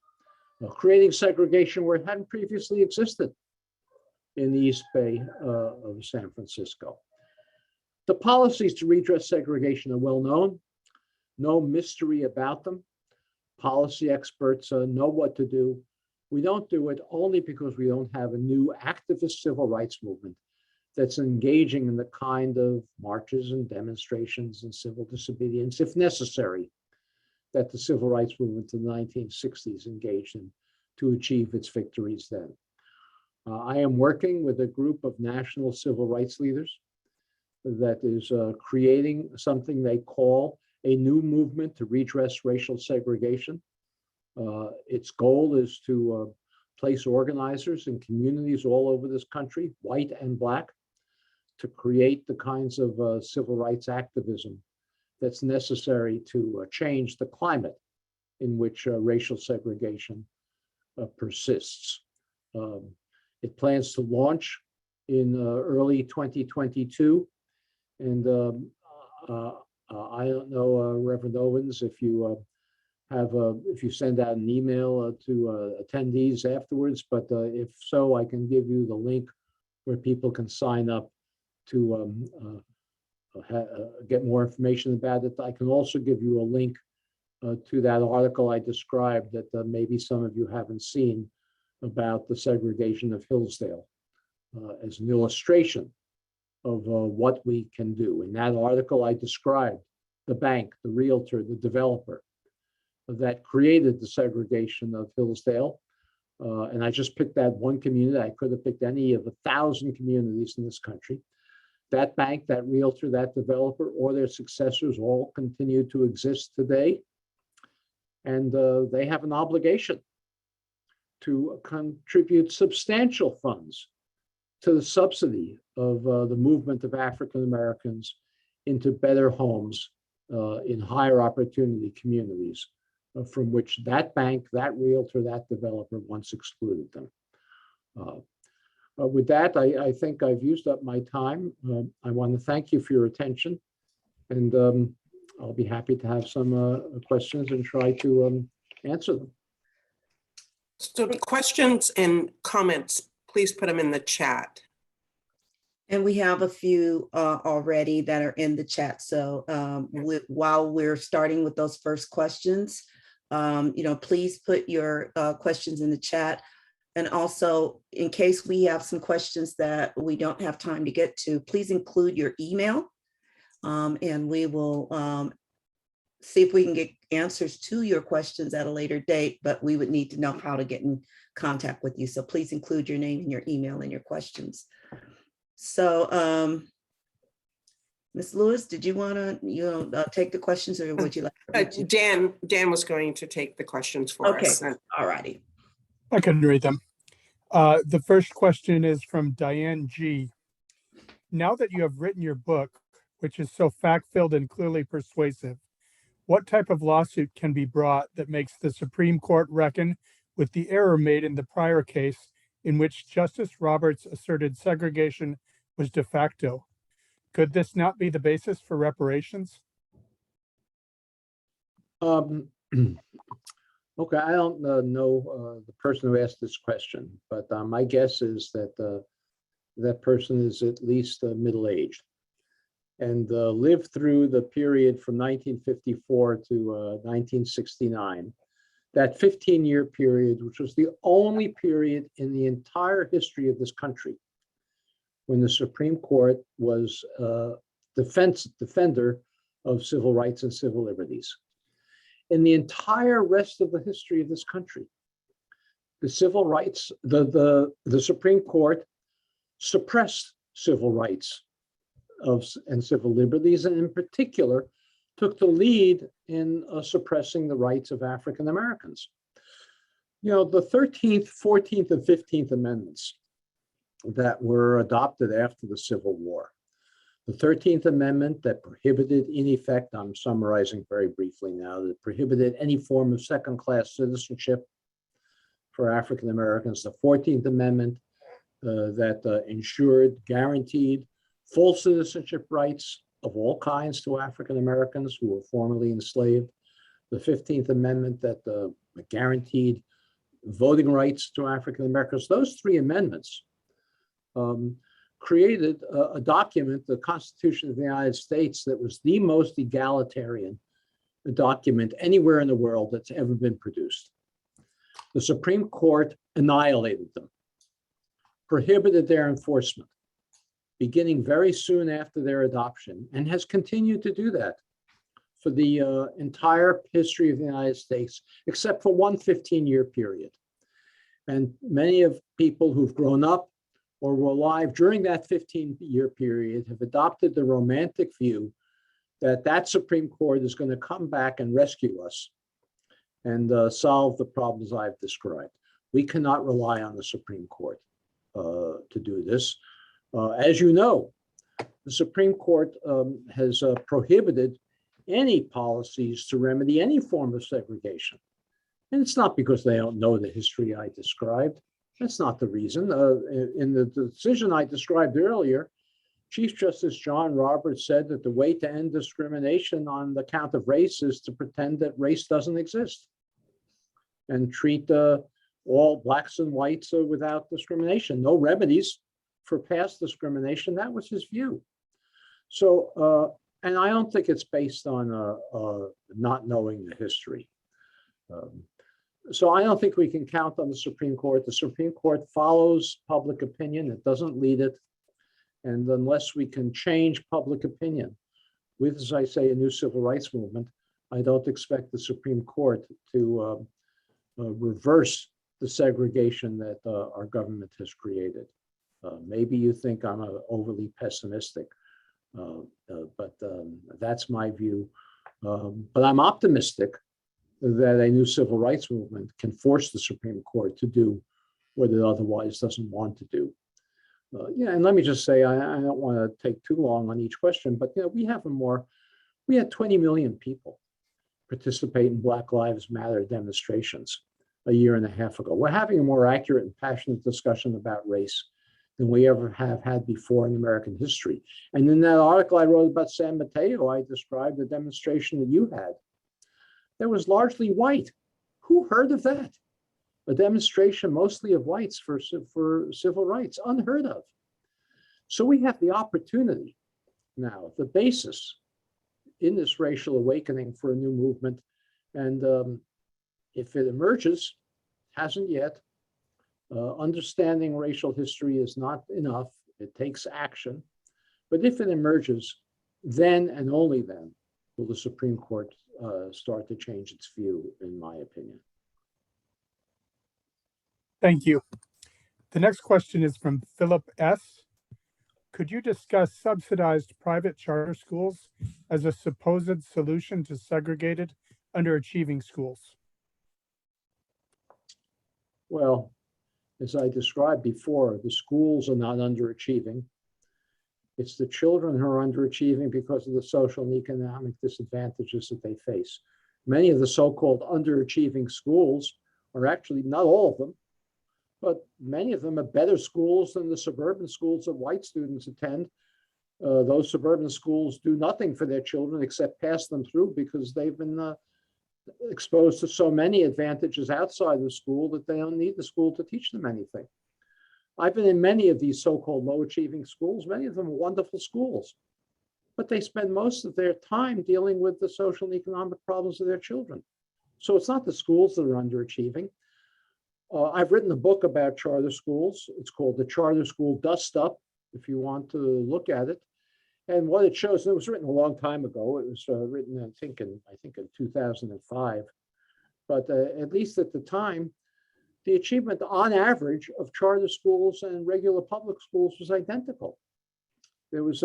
creating segregation where it hadn't previously existed in the East Bay of San Francisco. The policies to redress segregation are well known, no mystery about them. Policy experts know what to do. We don't do it only because we don't have a new activist civil rights movement that's engaging in the kind of marches and demonstrations and civil disobedience, if necessary, that the civil rights movement in the 1960s engaged in to achieve its victories then. I am working with a group of national civil rights leaders that is creating something they call a new movement to redress racial segregation. Its goal is to place organizers in communities all over this country, white and Black, to create the kinds of civil rights activism that's necessary to change the climate in which racial segregation persists. It plans to launch in early 2022. And I don't know, Reverend Owens, if you if you send out an email to attendees afterwards, but if so, I can give you the link where people can sign up to get more information about it. I can also give you a link to that article I described that maybe some of you haven't seen about the segregation of Hillsdale as an illustration of what we can do. In that article, I described the bank, the realtor, the developer that created the segregation of Hillsdale. And I just picked that one community. I could have picked any of 1,000 communities in this country. That bank, that realtor, that developer, or their successors all continue to exist today. And they have an obligation to contribute substantial funds to the subsidy of the movement of African Americans into better homes in higher opportunity communities from which that bank, that realtor, that developer once excluded them. With that, I think I've used up my time. I want to thank you for your attention, and I'll be happy to have some questions and try to answer them. So questions and comments, please put them in the chat. And we have a few already that are in the chat. So while we're starting with those first questions, please put your questions in the chat. And also, in case we have some questions that we don't have time to get to, please include your email. And we will see if we can get answers to your questions at a later date, but we would need to know how to get in contact with you. So please include your name and your email in your questions. So, Ms. Lewis, did you want to take the questions, or would you like to? Dan was going to take the questions for us. Okay, all righty. I can read them. The first question is from Diane G. Now that you have written your book, which is so fact-filled and clearly persuasive, what type of lawsuit can be brought that makes the Supreme Court reckon with the error made in the prior case in which Justice Roberts asserted segregation was de facto? Could this not be the basis for reparations? Okay, I don't know the person who asked this question, but my guess is that that person is at least middle-aged and lived through the period from 1954 to 1969, that 15-year period, which was the only period in the entire history of this country when the Supreme Court was defender of civil rights and civil liberties. In the entire rest of the history of this country, the civil rights, the Supreme Court suppressed civil rights and civil liberties, and in particular, took the lead in suppressing the rights of African Americans. You know, the 13th, 14th, and 15th Amendments that were adopted after the Civil War. The 13th Amendment that prohibited, in effect, I'm summarizing very briefly now, that prohibited any form of second-class citizenship for African Americans. The 14th Amendment that ensured guaranteed full citizenship rights of all kinds to African Americans who were formerly enslaved. The 15th Amendment that guaranteed voting rights to African Americans. Those three amendments created a document, the Constitution of the United States, that was the most egalitarian document anywhere in the world that's ever been produced. The Supreme Court annihilated them, prohibited their enforcement, beginning very soon after their adoption, and has continued to do that for the entire history of the United States, except for one 15-year period. And many of people who've grown up or were alive during that 15-year period have adopted the romantic view that that Supreme Court is going to come back and rescue us and solve the problems I've described. We cannot rely on the Supreme Court to do this. As you know, the Supreme Court has prohibited any policies to remedy any form of segregation. And it's not because they don't know the history I described. That's not the reason. In the decision I described earlier, Chief Justice John Roberts said that the way to end discrimination on the count of race is to pretend that race doesn't exist and treat all blacks and whites without discrimination. No remedies for past discrimination. That was his view. So, and I don't think it's based on not knowing the history. So I don't think we can count on the Supreme Court. The Supreme Court follows public opinion. It doesn't lead it. And unless we can change public opinion with, as I say, a new civil rights movement, I don't expect the Supreme Court to reverse the segregation that our government has created. Maybe you think I'm overly pessimistic, but that's my view. But I'm optimistic that a new civil rights movement can force the Supreme Court to do what it otherwise doesn't want to do. Yeah, and let me just say, I don't want to take too long on each question, but we had 20 million people participate in Black Lives Matter demonstrations a year and a half ago. We're having a more accurate and passionate discussion about race than we ever have had before in American history. And in that article I wrote about San Mateo, I described the demonstration that you had that was largely white. Who heard of that? A demonstration mostly of whites for civil rights, unheard of. So we have the opportunity now, the basis in this racial awakening for a new movement. And if it emerges, hasn't yet, understanding racial history is not enough. It takes action. But if it emerges, then and only then will the Supreme Court start to change its view, in my opinion. Thank you. The next question is from Philip S. Could you discuss subsidized private charter schools as a supposed solution to segregated, underachieving schools? Well, as I described before, the schools are not underachieving. It's the children who are underachieving because of the social and economic disadvantages that they face. Many of the so-called underachieving schools are actually, not all of them, but many of them are better schools than the suburban schools that white students attend. Those suburban schools do nothing for their children except pass them through because they've been exposed to so many advantages outside the school that they don't need the school to teach them anything. I've been in many of these so-called low-achieving schools. Many of them are wonderful schools, but they spend most of their time dealing with the social and economic problems of their children. So it's not the schools that are underachieving. I've written a book about charter schools. It's called The Charter School Dust Up, if you want to look at it. And what it shows, and it was written a long time ago. It was written, I think in 2005. But at least at the time, the achievement on average of charter schools and regular public schools was identical. There was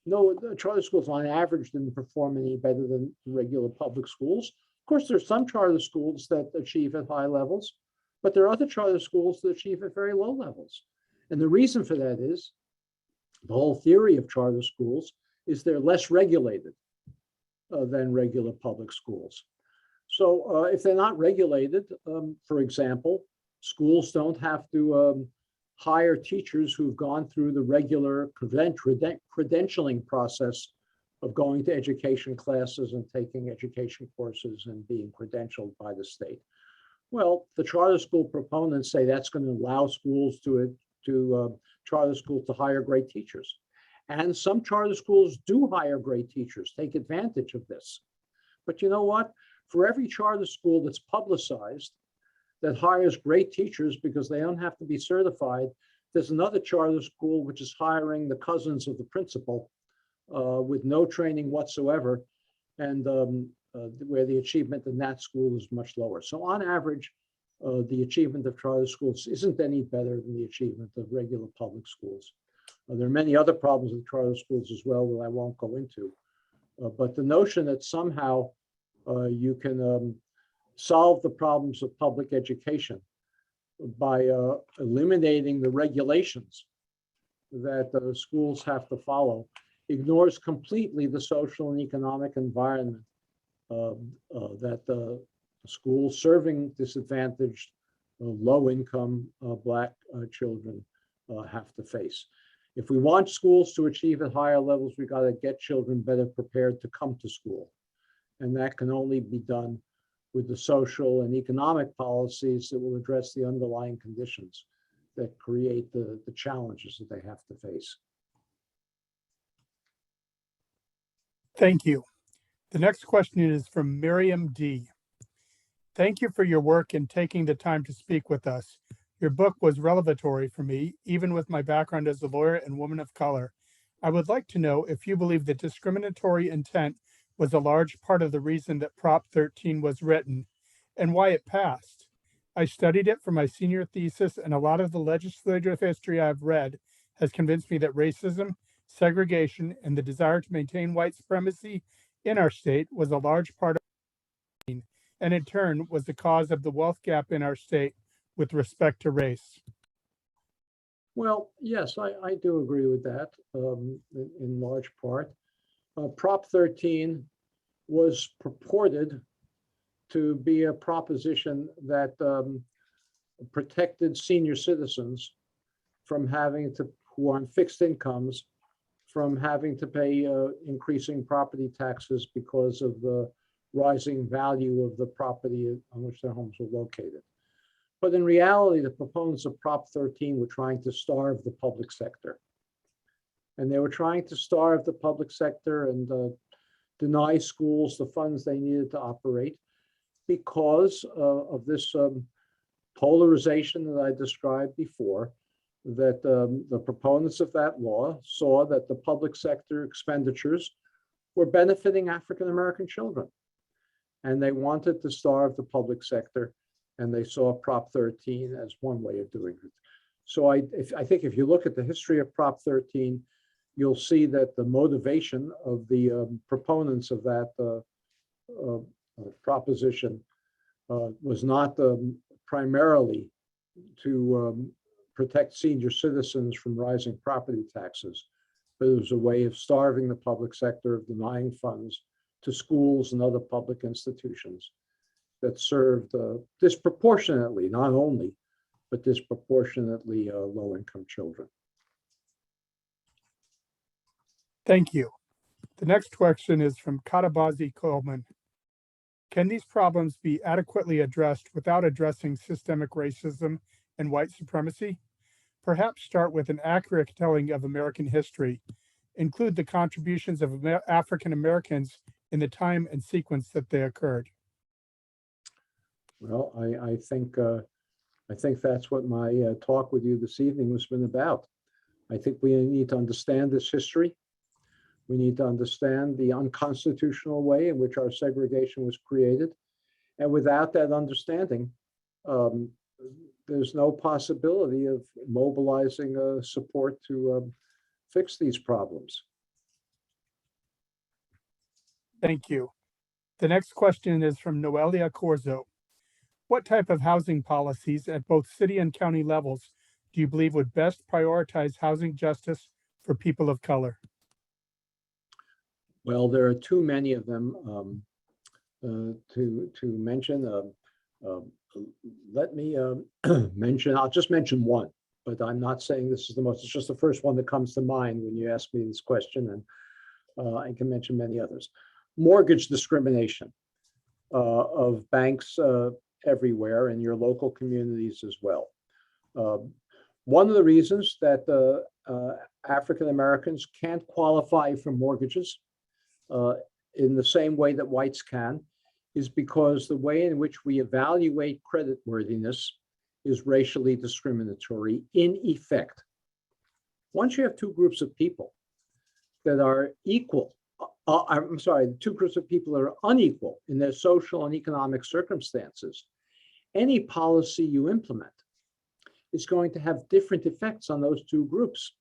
no charter schools on average didn't perform any better than regular public schools. Of course, there's some charter schools that achieve at high levels, but there are other charter schools that achieve at very low levels. And the reason for that is the whole theory of charter schools is they're less regulated than regular public schools. So if they're not regulated, for example, schools don't have to hire teachers who've gone through the regular credentialing process of going to education classes and taking education courses and being credentialed by the state. Well, the charter school proponents say that's going to allow schools charter schools to hire great teachers. And some charter schools do hire great teachers, take advantage of this. But you know what? For every charter school that's publicized that hires great teachers because they don't have to be certified, there's another charter school which is hiring the cousins of the principal with no training whatsoever, and where the achievement in that school is much lower. So on average, the achievement of charter schools isn't any better than the achievement of regular public schools. There are many other problems with charter schools as well that I won't go into. But the notion that somehow you can solve the problems of public education by eliminating the regulations that schools have to follow ignores completely the social and economic environment that the schools serving disadvantaged, low-income Black children have to face. If we want schools to achieve at higher levels, we got to get children better prepared to come to school. And that can only be done with the social and economic policies that will address the underlying conditions that create the challenges that they have to face. Thank you. The next question is from Miriam D. Thank you for your work and taking the time to speak with us. Your book was revelatory for me, even with my background as a lawyer and woman of color. I would like to know if you believe that discriminatory intent was a large part of the reason that Prop 13 was written and why it passed. I studied it for my senior thesis, and a lot of the legislative history I've read has convinced me that racism, segregation, and the desire to maintain white supremacy in our state was a large part of it, and in turn was the cause of the wealth gap in our state with respect to race. Well, yes, I do agree with that in large part. Prop 13 was purported to be a proposition that protected senior citizens from having to, who are on fixed incomes, from having to pay increasing property taxes because of the rising value of the property on which their homes were located. But in reality, the proponents of Prop 13 were trying to starve the public sector. And they were trying to starve the public sector and deny schools the funds they needed to operate because of this polarization that I described before, that the proponents of that law saw that the public sector expenditures were benefiting African-American children. And they wanted to starve the public sector, and they saw Prop 13 as one way of doing it. So I think if you look at the history of Prop 13, you'll see that the motivation of the proponents of that proposition was not primarily to protect senior citizens from rising property taxes, but it was a way of starving the public sector, of denying funds to schools and other public institutions that served disproportionately, not only, but disproportionately low-income children. Thank you. The next question is from Katabazi Coleman. Can these problems be adequately addressed without addressing systemic racism and white supremacy? Perhaps start with an accurate telling of American history. Include the contributions of African Americans in the time and sequence that they occurred. Well, I think that's what my talk with you this evening has been about. I think we need to understand this history. We need to understand the unconstitutional way in which our segregation was created. And without that understanding, there's no possibility of mobilizing support to fix these problems. Thank you. The next question is from Noelia Corzo. What type of housing policies at both city and county levels do you believe would best prioritize housing justice for people of color? Well, there are too many of them to mention. Let me mention, I'll just mention one, but I'm not saying this is the most, it's just the first one that comes to mind when you ask me this question, and I can mention many others. Mortgage discrimination of banks everywhere and your local communities as well. One of the reasons that African Americans can't qualify for mortgages in the same way that whites can is because the way in which we evaluate creditworthiness is racially discriminatory in effect. Once you have two groups of people that are equal, two groups of people that are unequal in their social and economic circumstances, any policy you implement is going to have different effects on those two groups,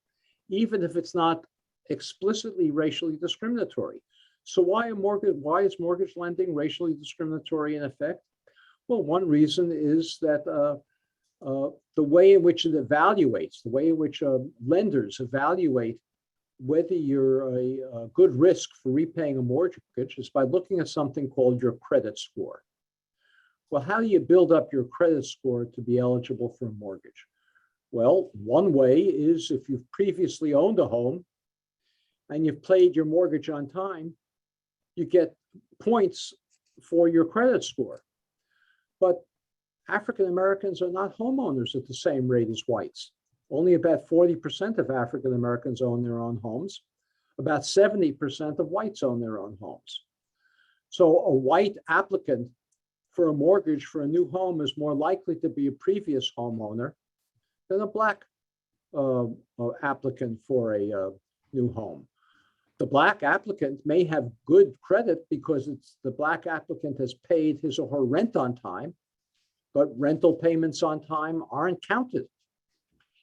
even if it's not explicitly racially discriminatory. So why is mortgage lending racially discriminatory in effect? Well, one reason is that the way in which it evaluates, the way in which lenders evaluate whether you're a good risk for repaying a mortgage is by looking at something called your credit score. Well, how do you build up your credit score to be eligible for a mortgage? Well, one way is if you've previously owned a home and you've paid your mortgage on time, you get points for your credit score. But African Americans are not homeowners at the same rate as whites. Only about 40% of African Americans own their own homes. About 70% of whites own their own homes. So a white applicant for a mortgage for a new home is more likely to be a previous homeowner than a Black applicant for a new home. The Black applicant may have good credit because the Black applicant has paid his or her rent on time, but rental payments on time aren't counted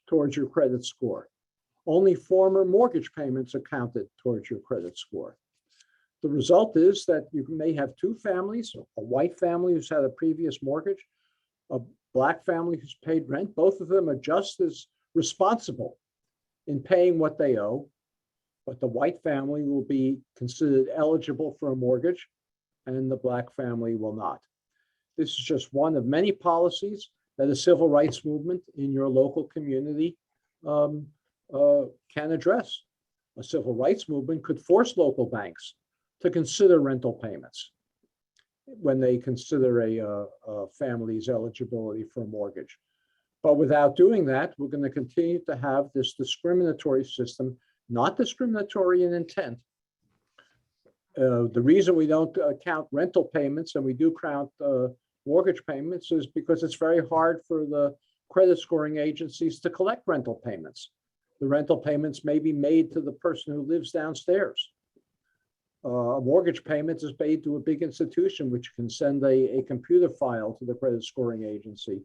towards your credit score. Only former mortgage payments are counted towards your credit score. The result is that you may have two families, a white family who's had a previous mortgage, a black family who's paid rent. Both of them are just as responsible in paying what they owe, but the white family will be considered eligible for a mortgage and the black family will not. This is just one of many policies that a civil rights movement in your local community can address. A civil rights movement could force local banks to consider rental payments when they consider a family's eligibility for a mortgage. But without doing that, we're going to continue to have this discriminatory system, not discriminatory in intent. The reason we don't count rental payments and we do count mortgage payments is because it's very hard for the credit scoring agencies to collect rental payments. The rental payments may be made to the person who lives downstairs. A mortgage payment is paid to a big institution, which can send a computer file to the credit scoring agency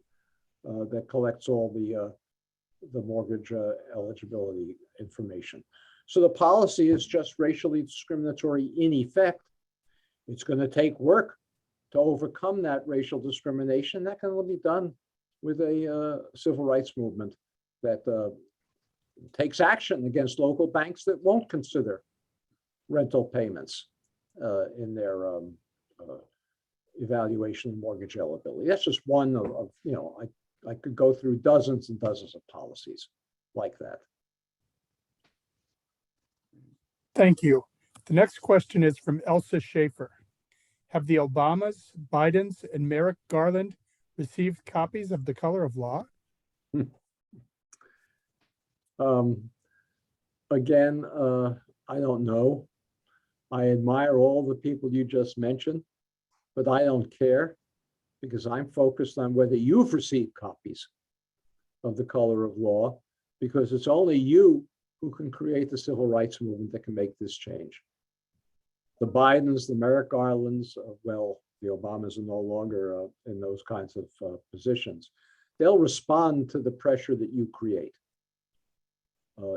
that collects all the mortgage eligibility information. So the policy is just racially discriminatory in effect. It's going to take work to overcome that racial discrimination. That can only be done with a civil rights movement that takes action against local banks that won't consider rental payments in their evaluation of mortgage eligibility. That's just one of I could go through dozens and dozens of policies like that. Thank you. The next question is from Elsa Schaefer. Have the Obamas, Bidens, and Merrick Garland received copies of The Color of Law? Again, I don't know. I admire all the people you just mentioned, but I don't care because I'm focused on whether you've received copies of The Color of Law, because it's only you who can create the civil rights movement that can make this change. The Bidens, the Merrick Garlands, well, the Obamas are no longer in those kinds of positions. They'll respond to the pressure that you create.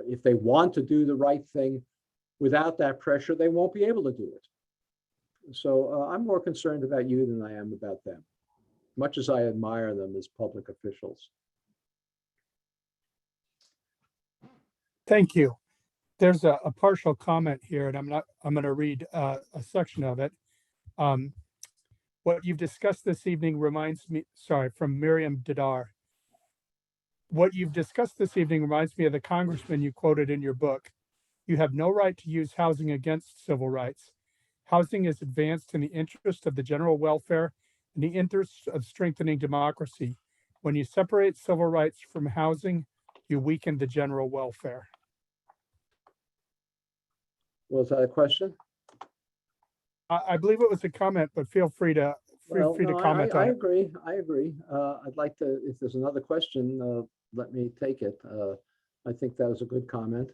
If they want to do the right thing without that pressure, they won't be able to do it. So I'm more concerned about you than I am about them, much as I admire them as public officials. Thank you. There's a partial comment here, and I'm going to read a section of it. What you've discussed this evening reminds me, from Miriam Dadar. What you've discussed this evening reminds me of the congressman you quoted in your book. You have no right to use housing against civil rights. Housing is advanced in the interest of the general welfare and the interest of strengthening democracy. When you separate civil rights from housing, you weaken the general welfare. Was that a question? I believe it was a comment, but feel free to comment on I it. agree. I agree. I'd like to, if there's another question, let me take it. I think that was a good comment.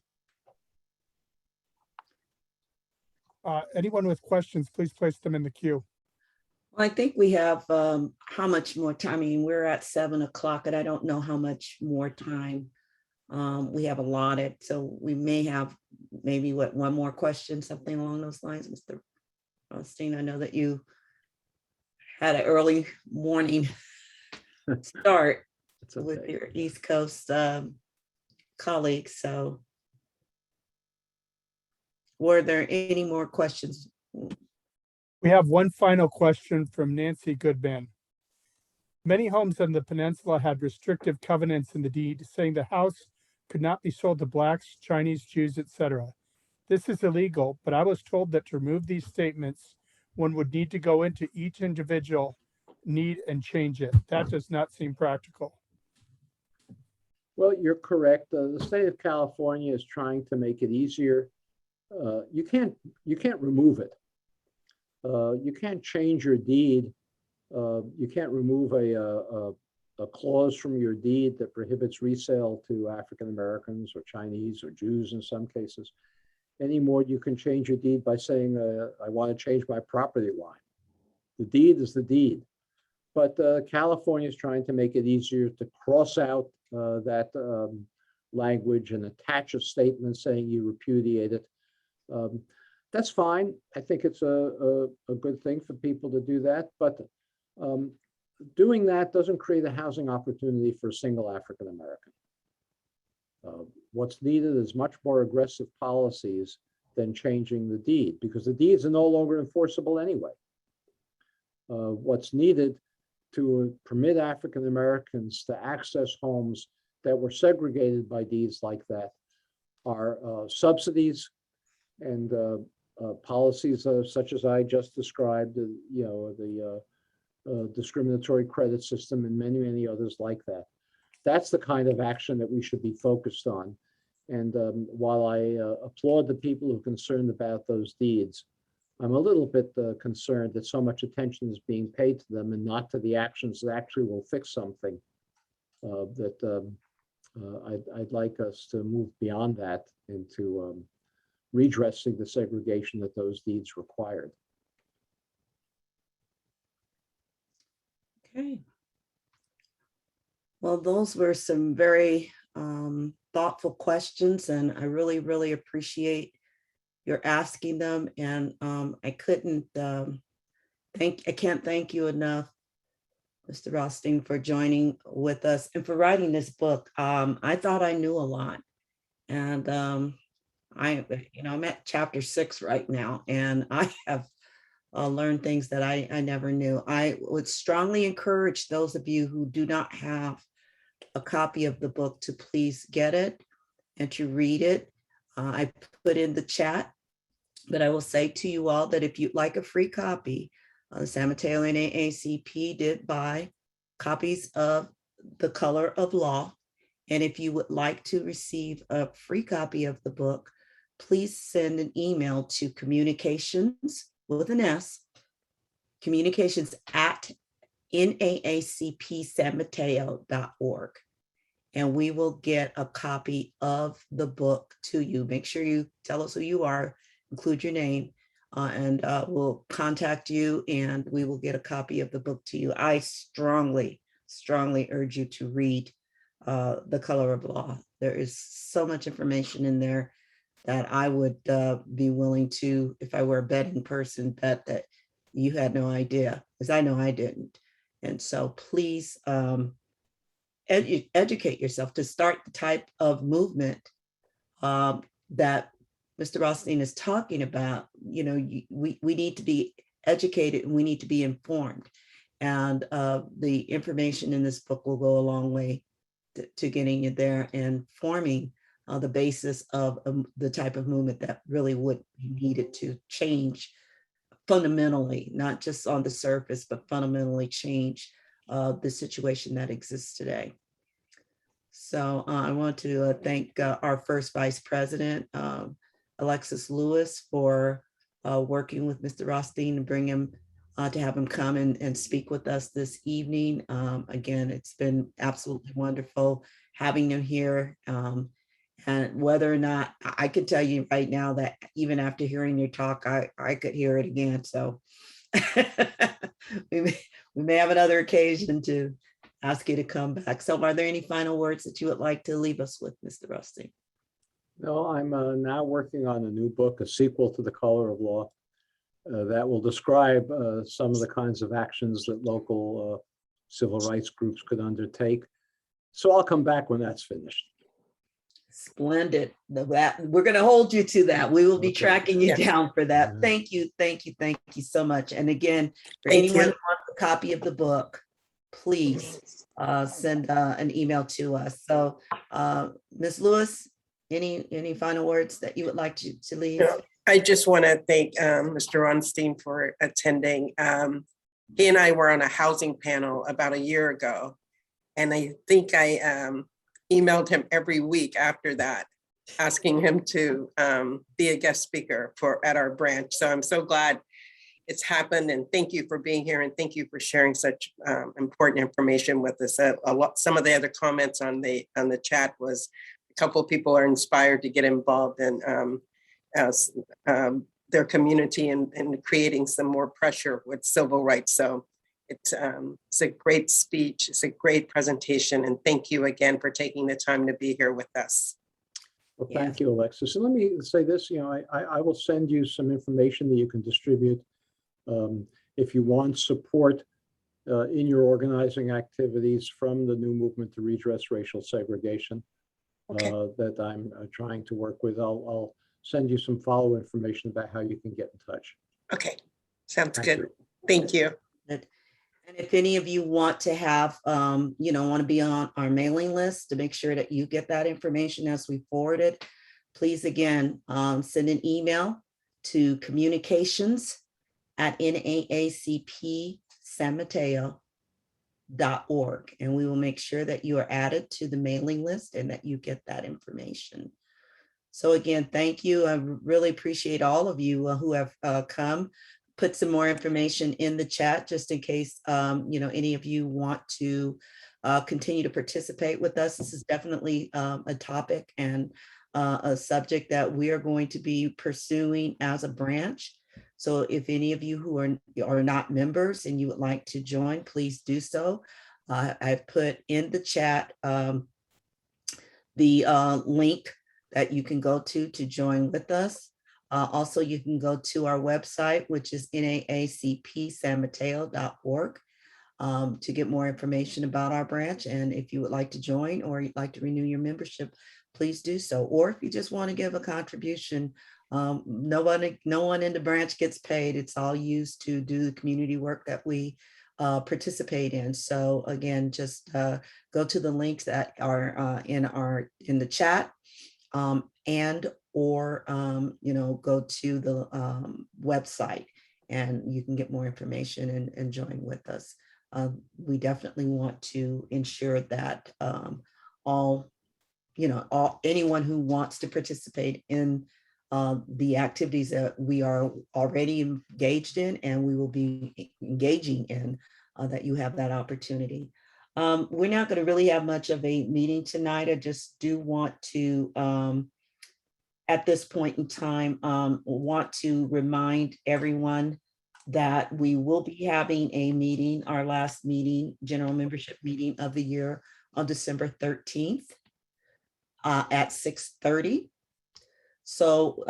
Anyone with questions, please place them in the queue. Well, I think we have how much more time? I mean, we're at 7 o'clock and I don't know how much more time we have allotted. So we may have maybe one more question, something along those lines, Mr. Rothstein. I know that you had an early morning start with your East Coast colleagues. So were there any more questions? We have one final question from Nancy Goodman. Many homes on the peninsula had restrictive covenants in the deed saying the house could not be sold to Blacks, Chinese, Jews, etc. This is illegal, but I was told that to remove these statements, one would need to go into each individual need and change it. That does not seem practical. Well, you're correct. The state of California is trying to make it easier. You can't remove it. You can't change your deed. You can't remove a clause from your deed that prohibits resale to African Americans or Chinese or Jews in some cases. Anymore, you can change your deed by saying, I want to change my property line. The deed is the deed. But California is trying to make it easier to cross out that language and attach a statement saying you repudiate it. That's fine. I think it's a good thing for people to do that. But doing that doesn't create a housing opportunity for a single African American. What's needed is much more aggressive policies than changing the deed, because the deeds are no longer enforceable anyway. What's needed to permit African Americans to access homes that were segregated by deeds like that are subsidies and policies such as I just described, the discriminatory credit system and many, many others like that. That's the kind of action that we should be focused on. And while I applaud the people who are concerned about those deeds, I'm a little bit concerned that so much attention is being paid to them and not to the actions that actually will fix something. I'd like us to move beyond that into redressing the segregation that those deeds required. Okay. Well, those were some very thoughtful questions, and I really, really appreciate your asking them. And I can't thank you enough, Mr. Rothstein, for joining with us and for writing this book. I thought I knew a lot, and I'm at chapter 6 right now, and I have learned things that I never knew. I would strongly encourage those of you who do not have a copy of the book to please get it and to read it. I put in the chat, but I will say to you all that if you'd like a free copy, the San Mateo NAACP did buy copies of The Color of Law. And if you would like to receive a free copy of the book, please send an email to communications with an S, communications@naacpsanmateo.org. And we will get a copy of the book to you. Make sure you tell us who you are, include your name, and we'll contact you and we will get a copy of the book to you. I strongly, strongly urge you to read The Color of Law. There is so much information in there that I would be willing to, if I were a betting person, bet that you had no idea, because I know I didn't. And so please educate yourself to start the type of movement that Mr. Rothstein is talking about. We need to be educated and we need to be informed. And the information in this book will go a long way to getting you there and forming the basis of the type of movement that really would be needed to change fundamentally, not just on the surface, but fundamentally change the situation that exists today. So I want to thank our first Vice President, Alexis Lewis, for working with Mr. Rothstein and bring him to have him come and speak with us this evening. Again, it's been absolutely wonderful having him here. And whether or not, I could tell you right now that even after hearing your talk, I could hear it again. So we may have another occasion to ask you to come back. So are there any final words that you would like to leave us with, Mr. Rothstein? No, I'm now working on a new book, a sequel to The Color of Law, that will describe some of the kinds of actions that local civil rights groups could undertake. So I'll come back when that's finished. Splendid. We're going to hold you to that. We will be tracking you down for that. Yeah. Thank you so much. And again, for Thank anyone you. who wants a copy of the book, please send an email to us. So Ms. Lewis, any final words that you would like to leave? I just want to thank Mr. Rothstein for attending. He and I were on a housing panel about a year ago, and I think I emailed him every week after that, asking him to be a guest speaker at our branch. So I'm so glad it's happened, and thank you for being here, and thank you for sharing such important information with us. Some of the other comments on the chat was a couple of people are inspired to get involved in their community and creating some more pressure with civil rights. So It's a great speech. It's a great presentation. And thank you again for taking the time to be here with us. Well, Yeah. thank you, Alexis. And let me say this, I will send you some information that you can distribute if you want support in your organizing activities from the new movement to redress racial segregation that I'm trying to work with. I'll send you some follow information about how you can get in touch. Okay, sounds Thank good. you. Thank you. And if any of you want to have, want to be on our mailing list to make sure that you get that information as we forward it, please again, send an email to communications@naacpsanmateo.org, and we will make sure that you are added to the mailing list and that you get that information. So again, thank you. I really appreciate all of you who have come. Put some more information in the chat just in case any of you want to continue to participate with us. This is definitely a topic and a subject that we are going to be pursuing as a branch. So if any of you who are not members and you would like to join, please do so. I've put in the chat the link that you can go to join with us. Also, you can go to our website, which is naacpsanmateo.org, to get more information about our branch. And if you would like to join or you'd like to renew your membership, please do so. Or if you just want to give a contribution, no one in the branch gets paid. It's all used to do the community work that we participate in. So again, just go to the links that are in the chat, and or go to the website and you can get more information and join with us. We definitely want to ensure that anyone who wants to participate in the activities that we are already engaged in and we will be engaging in, that you have that opportunity. We're not going to really have much of a meeting tonight. I just do want to, at this point in time, want to remind everyone that we will be having a meeting, our last meeting, general membership meeting of the year, on December 13th at 6:30. So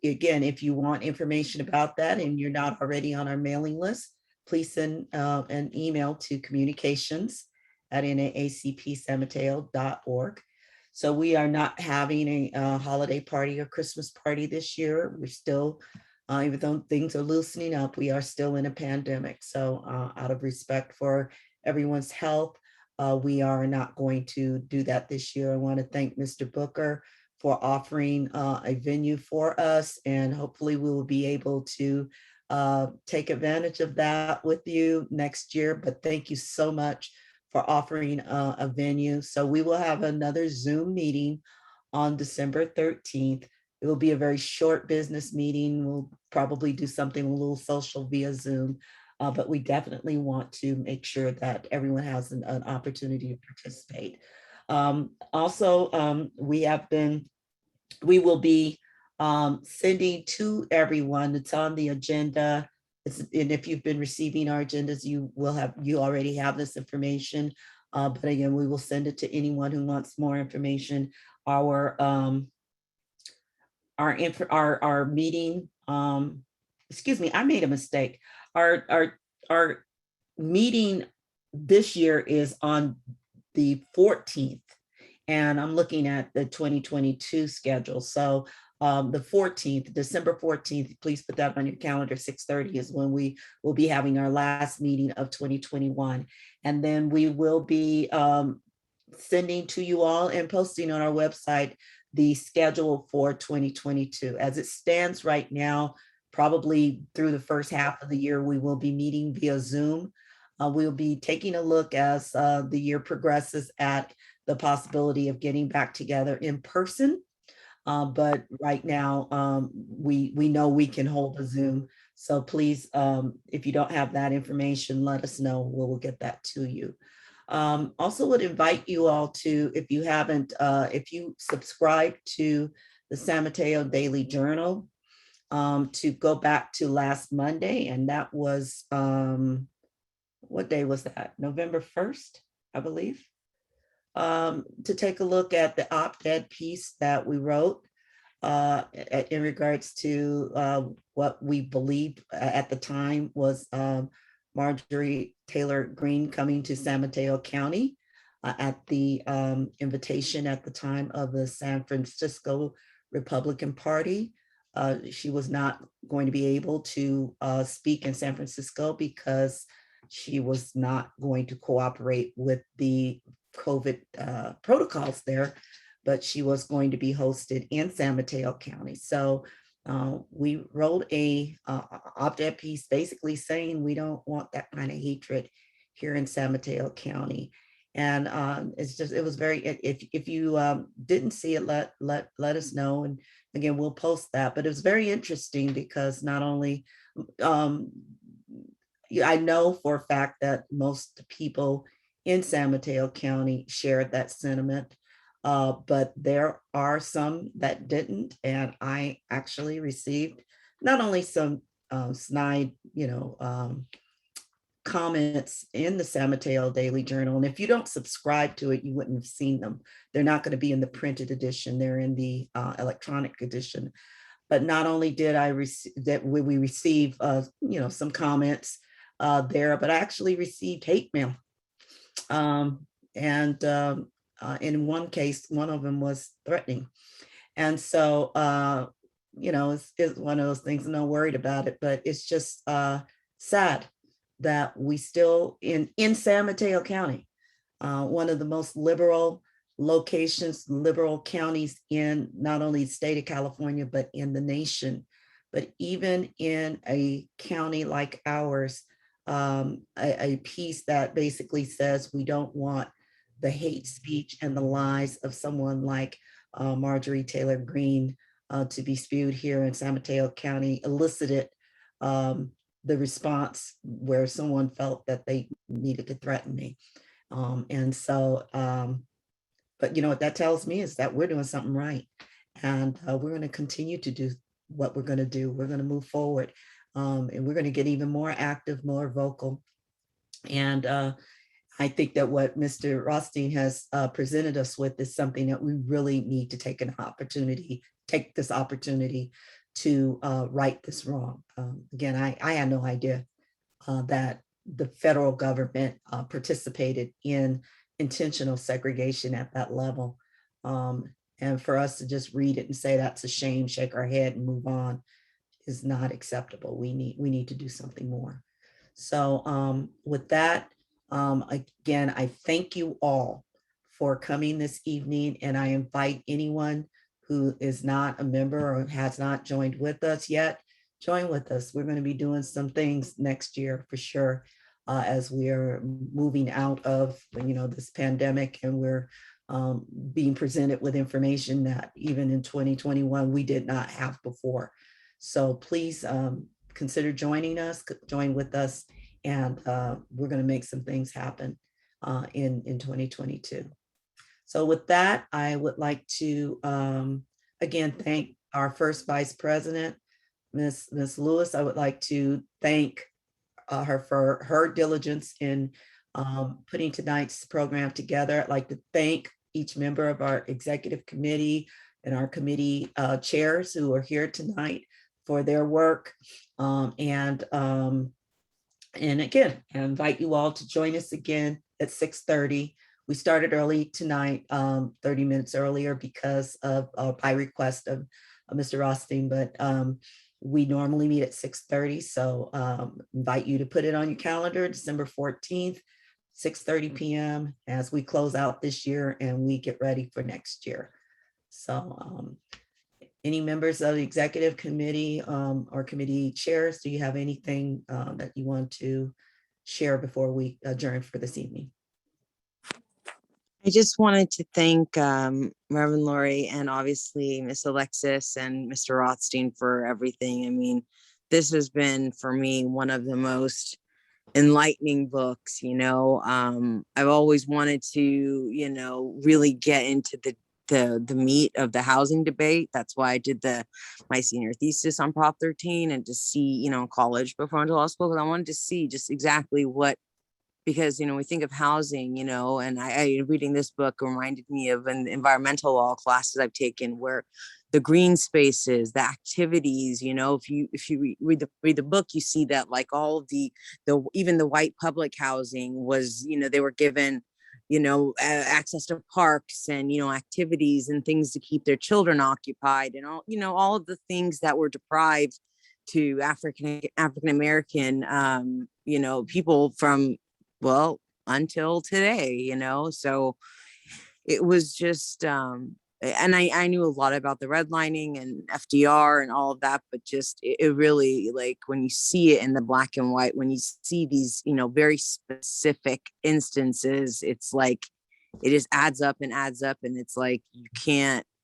again, if you want information about that and you're not already on our mailing list, please send an email to communications@naacpsanmateo.org. So we are not having a holiday party or Christmas party this year. We're still, even though things are loosening up, we are still in a pandemic. So out of respect for everyone's health, we are not going to do that this year. I want to thank Mr. Booker for offering a venue for us, and hopefully we will be able to take advantage of that with you next year. But thank you so much for offering a venue. So we will have another Zoom meeting on December 13th. It will be a very short business meeting. We'll probably do something a little social via Zoom, but we definitely want to make sure that everyone has an opportunity to participate. Also, we will be sending to everyone, it's on the agenda. And if you've been receiving our agendas, you already have this information. But again, we will send it to anyone who wants more information. Our meeting, excuse me, I made a mistake. Our meeting this year is on the 14th, and I'm looking at the 2022 schedule. So the 14th, December 14th, please put that on your calendar. 6:30 is when we will be having our last meeting of 2021. And then we will be sending to you all and posting on our website the schedule for 2022. As it stands right now, probably through the first half of the year, we will be meeting via Zoom. We'll be taking a look as the year progresses at the possibility of getting back together in person. But right now, we know we can hold a Zoom. So please, if you don't have that information, let us know. We'll get that to you. Also would invite you all to, if you haven't, if you subscribe to the San Mateo Daily Journal, to go back to last Monday, and that was what day was that? November 1st, I believe, to take a look at the op-ed piece that we wrote in regards to what we believed at the time was Marjorie Taylor Greene coming to San Mateo County at the invitation at the time of the San Francisco Republican Party. She was not going to be able to speak in San Francisco because she was not going to cooperate with the COVID protocols there, but she was going to be hosted in San Mateo County. So we wrote a op-ed piece basically saying we don't want that kind of hatred here in San Mateo County. And it was very, if you didn't see it, let us know. And again, we'll post that, but it was very interesting because not only, I know for a fact that most people in San Mateo County shared that sentiment, but there are some that didn't. And I actually received not only some snide, comments in the San Mateo Daily Journal. And if you don't subscribe to it, you wouldn't have seen them. They're not going to be in the printed edition. They're in the electronic edition. But not only did I receive that we receive, some comments there, but I actually received hate mail. In one case, one of them was threatening. And so, it's one of those things, I'm not worried about it, but it's just sad that we still in San Mateo County, one of the most liberal locations, liberal counties in not only the state of California, but in the nation. But even in a county like ours, a piece that basically says we don't want the hate speech and the lies of someone like Marjorie Taylor Greene to be spewed here in San Mateo County elicited the response where someone felt that they needed to threaten me. But what that tells me is that we're doing something right. And we're going to continue to do what we're going to do. We're going to move forward. And we're going to get even more active, more vocal. And I think that what Mr. Rothstein has presented us with is something that we really need to take this opportunity to right this wrong. Again, I had no idea that the federal government participated in intentional segregation at that level. And for us to just read it and say that's a shame, shake our head and move on is not acceptable. We need to do something more. So with that, again, I thank you all for coming this evening, and I invite anyone who is not a member or has not joined with us yet, join with us. We're going to be doing some things next year for sure, as we are moving out of, this pandemic, and we're being presented with information that even in 2021, we did not have before. So please consider join with us, and we're going to make some things happen in 2022. So with that, I would like to, again, thank our first Vice President, Ms. Lewis. I would like to thank her for her diligence in putting tonight's program together. I'd like to thank each member of our executive committee and our committee chairs who are here tonight for their work. And again, I invite you all to join us again at 6:30. We started early tonight, 30 minutes earlier because of by request of Mr. Rothstein, but we normally meet at 6:30. So invite you to put it on your calendar, December 14th, 6:30 p.m. as we close out this year and we get ready for next year. So any members of the executive committee or committee chairs, do you have anything that you want to share before we adjourn for this evening? I just wanted to thank Reverend Lori and obviously Miss Alexis and Mr. Rothstein for everything. I mean, this has been for me one of the most enlightening books. I've always wanted to, really get into the meat of the housing debate. That's why I did my senior thesis on Prop 13 and to see, college before I went to law school, because I wanted to see just exactly what because, we think of housing, and I reading this book reminded me of an environmental law classes I've taken where the green spaces, the activities, if you read the book, you see that like all of the even the white public housing was, they were given, access to parks and, activities and things to keep their children occupied and all of the things that were deprived to African American, people from, well, until today, so it was just, and I knew a lot about the redlining and FDR and all of that, but just it really, like when you see it in the black and white, when you see these, very specific instances, it's like it just adds up, and it's like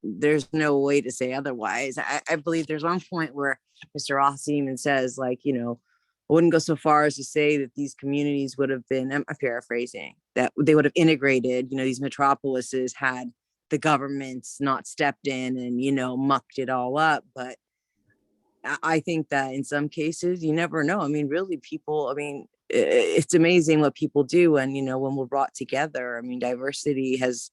there's no way to say otherwise. I believe there's one point where Mr. Rothstein even says, like, I wouldn't go so far as to say that these communities would have been, I'm paraphrasing, that they would have integrated, these metropolises had the government's not stepped in and, mucked it all up. But I think that in some cases, you never know. I mean, really, people, it's amazing what people do. And, when we're brought together, diversity has,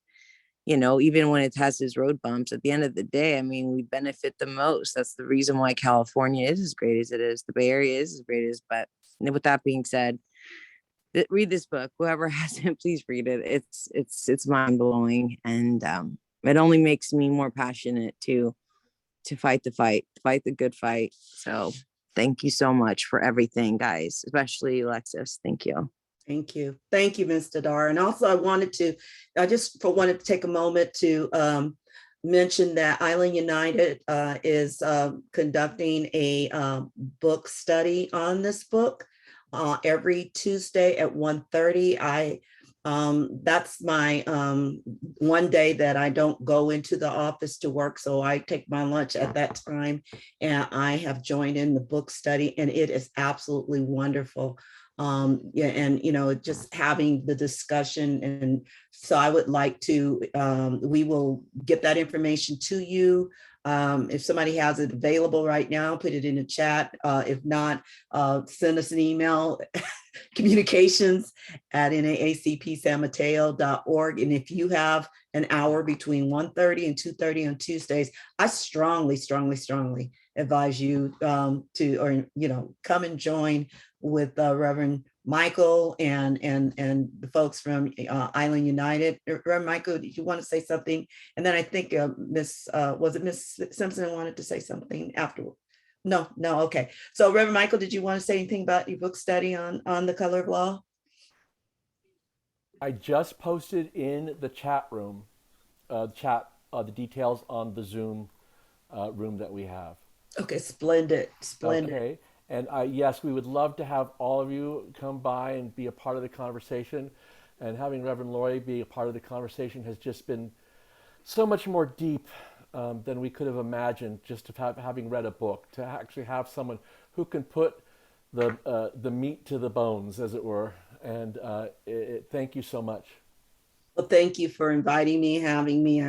even when it has its road bumps, at the end of the day, we benefit the most. That's the reason why California is as great as it is. The Bay Area is as great as, but with that being said, read this book. Whoever hasn't, please read it. It's mind blowing, and it only makes me more passionate to fight the good fight. So thank you so much for everything, guys, especially Alexis. Thank you. Thank you. Thank you, Mr. Dar. And also I wanted to take a moment to mention that Island United is conducting a book study on this book every Tuesday at 1:30. That's my one day that I don't go into the office to work. So I take my lunch at that time, and I have joined in the book study, and it is absolutely wonderful. And just having the discussion. And so I would like to, we will get that information to you. If somebody has it available right now, put it in the chat. If not, send us an email, communications@naacpsanmateo.org. And if you have an hour between 1:30 and 2:30 on Tuesdays, I strongly advise you to come and join with Reverend Michael and the folks from Island United. Reverend Michael, did you want to say something? And then I think Miss Simpson wanted to say something afterward. No, okay. So Reverend Michael, did you want to say anything about your book study on the color of law? I just posted in the chat room, the details on the Zoom room that we have. Okay, splendid. Okay, and yes, we would love to have all of you come by and be a part of the conversation. And having Reverend Laurie be a part of the conversation has just been so much more deep than we could have imagined, just having read a book, to actually have someone who can put the meat to the bones, as it were. And thank you so much. Well, thank you for inviting me, having me.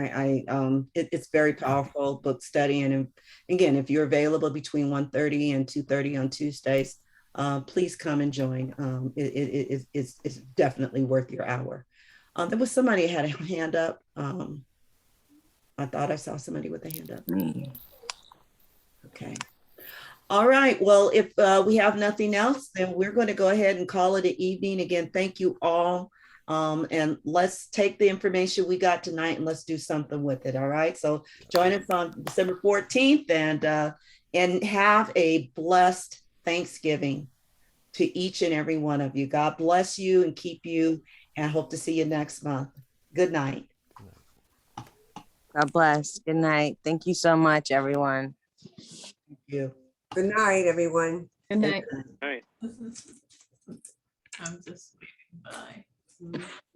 It's very powerful book study. And again, if you're available between 1:30 and 2:30 on Tuesdays, please come and join. It's definitely worth your hour. There was somebody who had a hand up. I thought I saw somebody with a hand up. Okay. All right. Well, if we have nothing else, then we're going to go ahead and call it an evening. Again, thank you all. And let's take the information we got tonight and let's do something with it. All right. So join us on December 14th and have a blessed Thanksgiving to each and every one of you. God bless you and keep you, and I hope to see you next month. Good night. God bless. Good night. Thank you so much, everyone. Thank you. Good night, everyone. Good night. Right. I'm just waiting. Bye.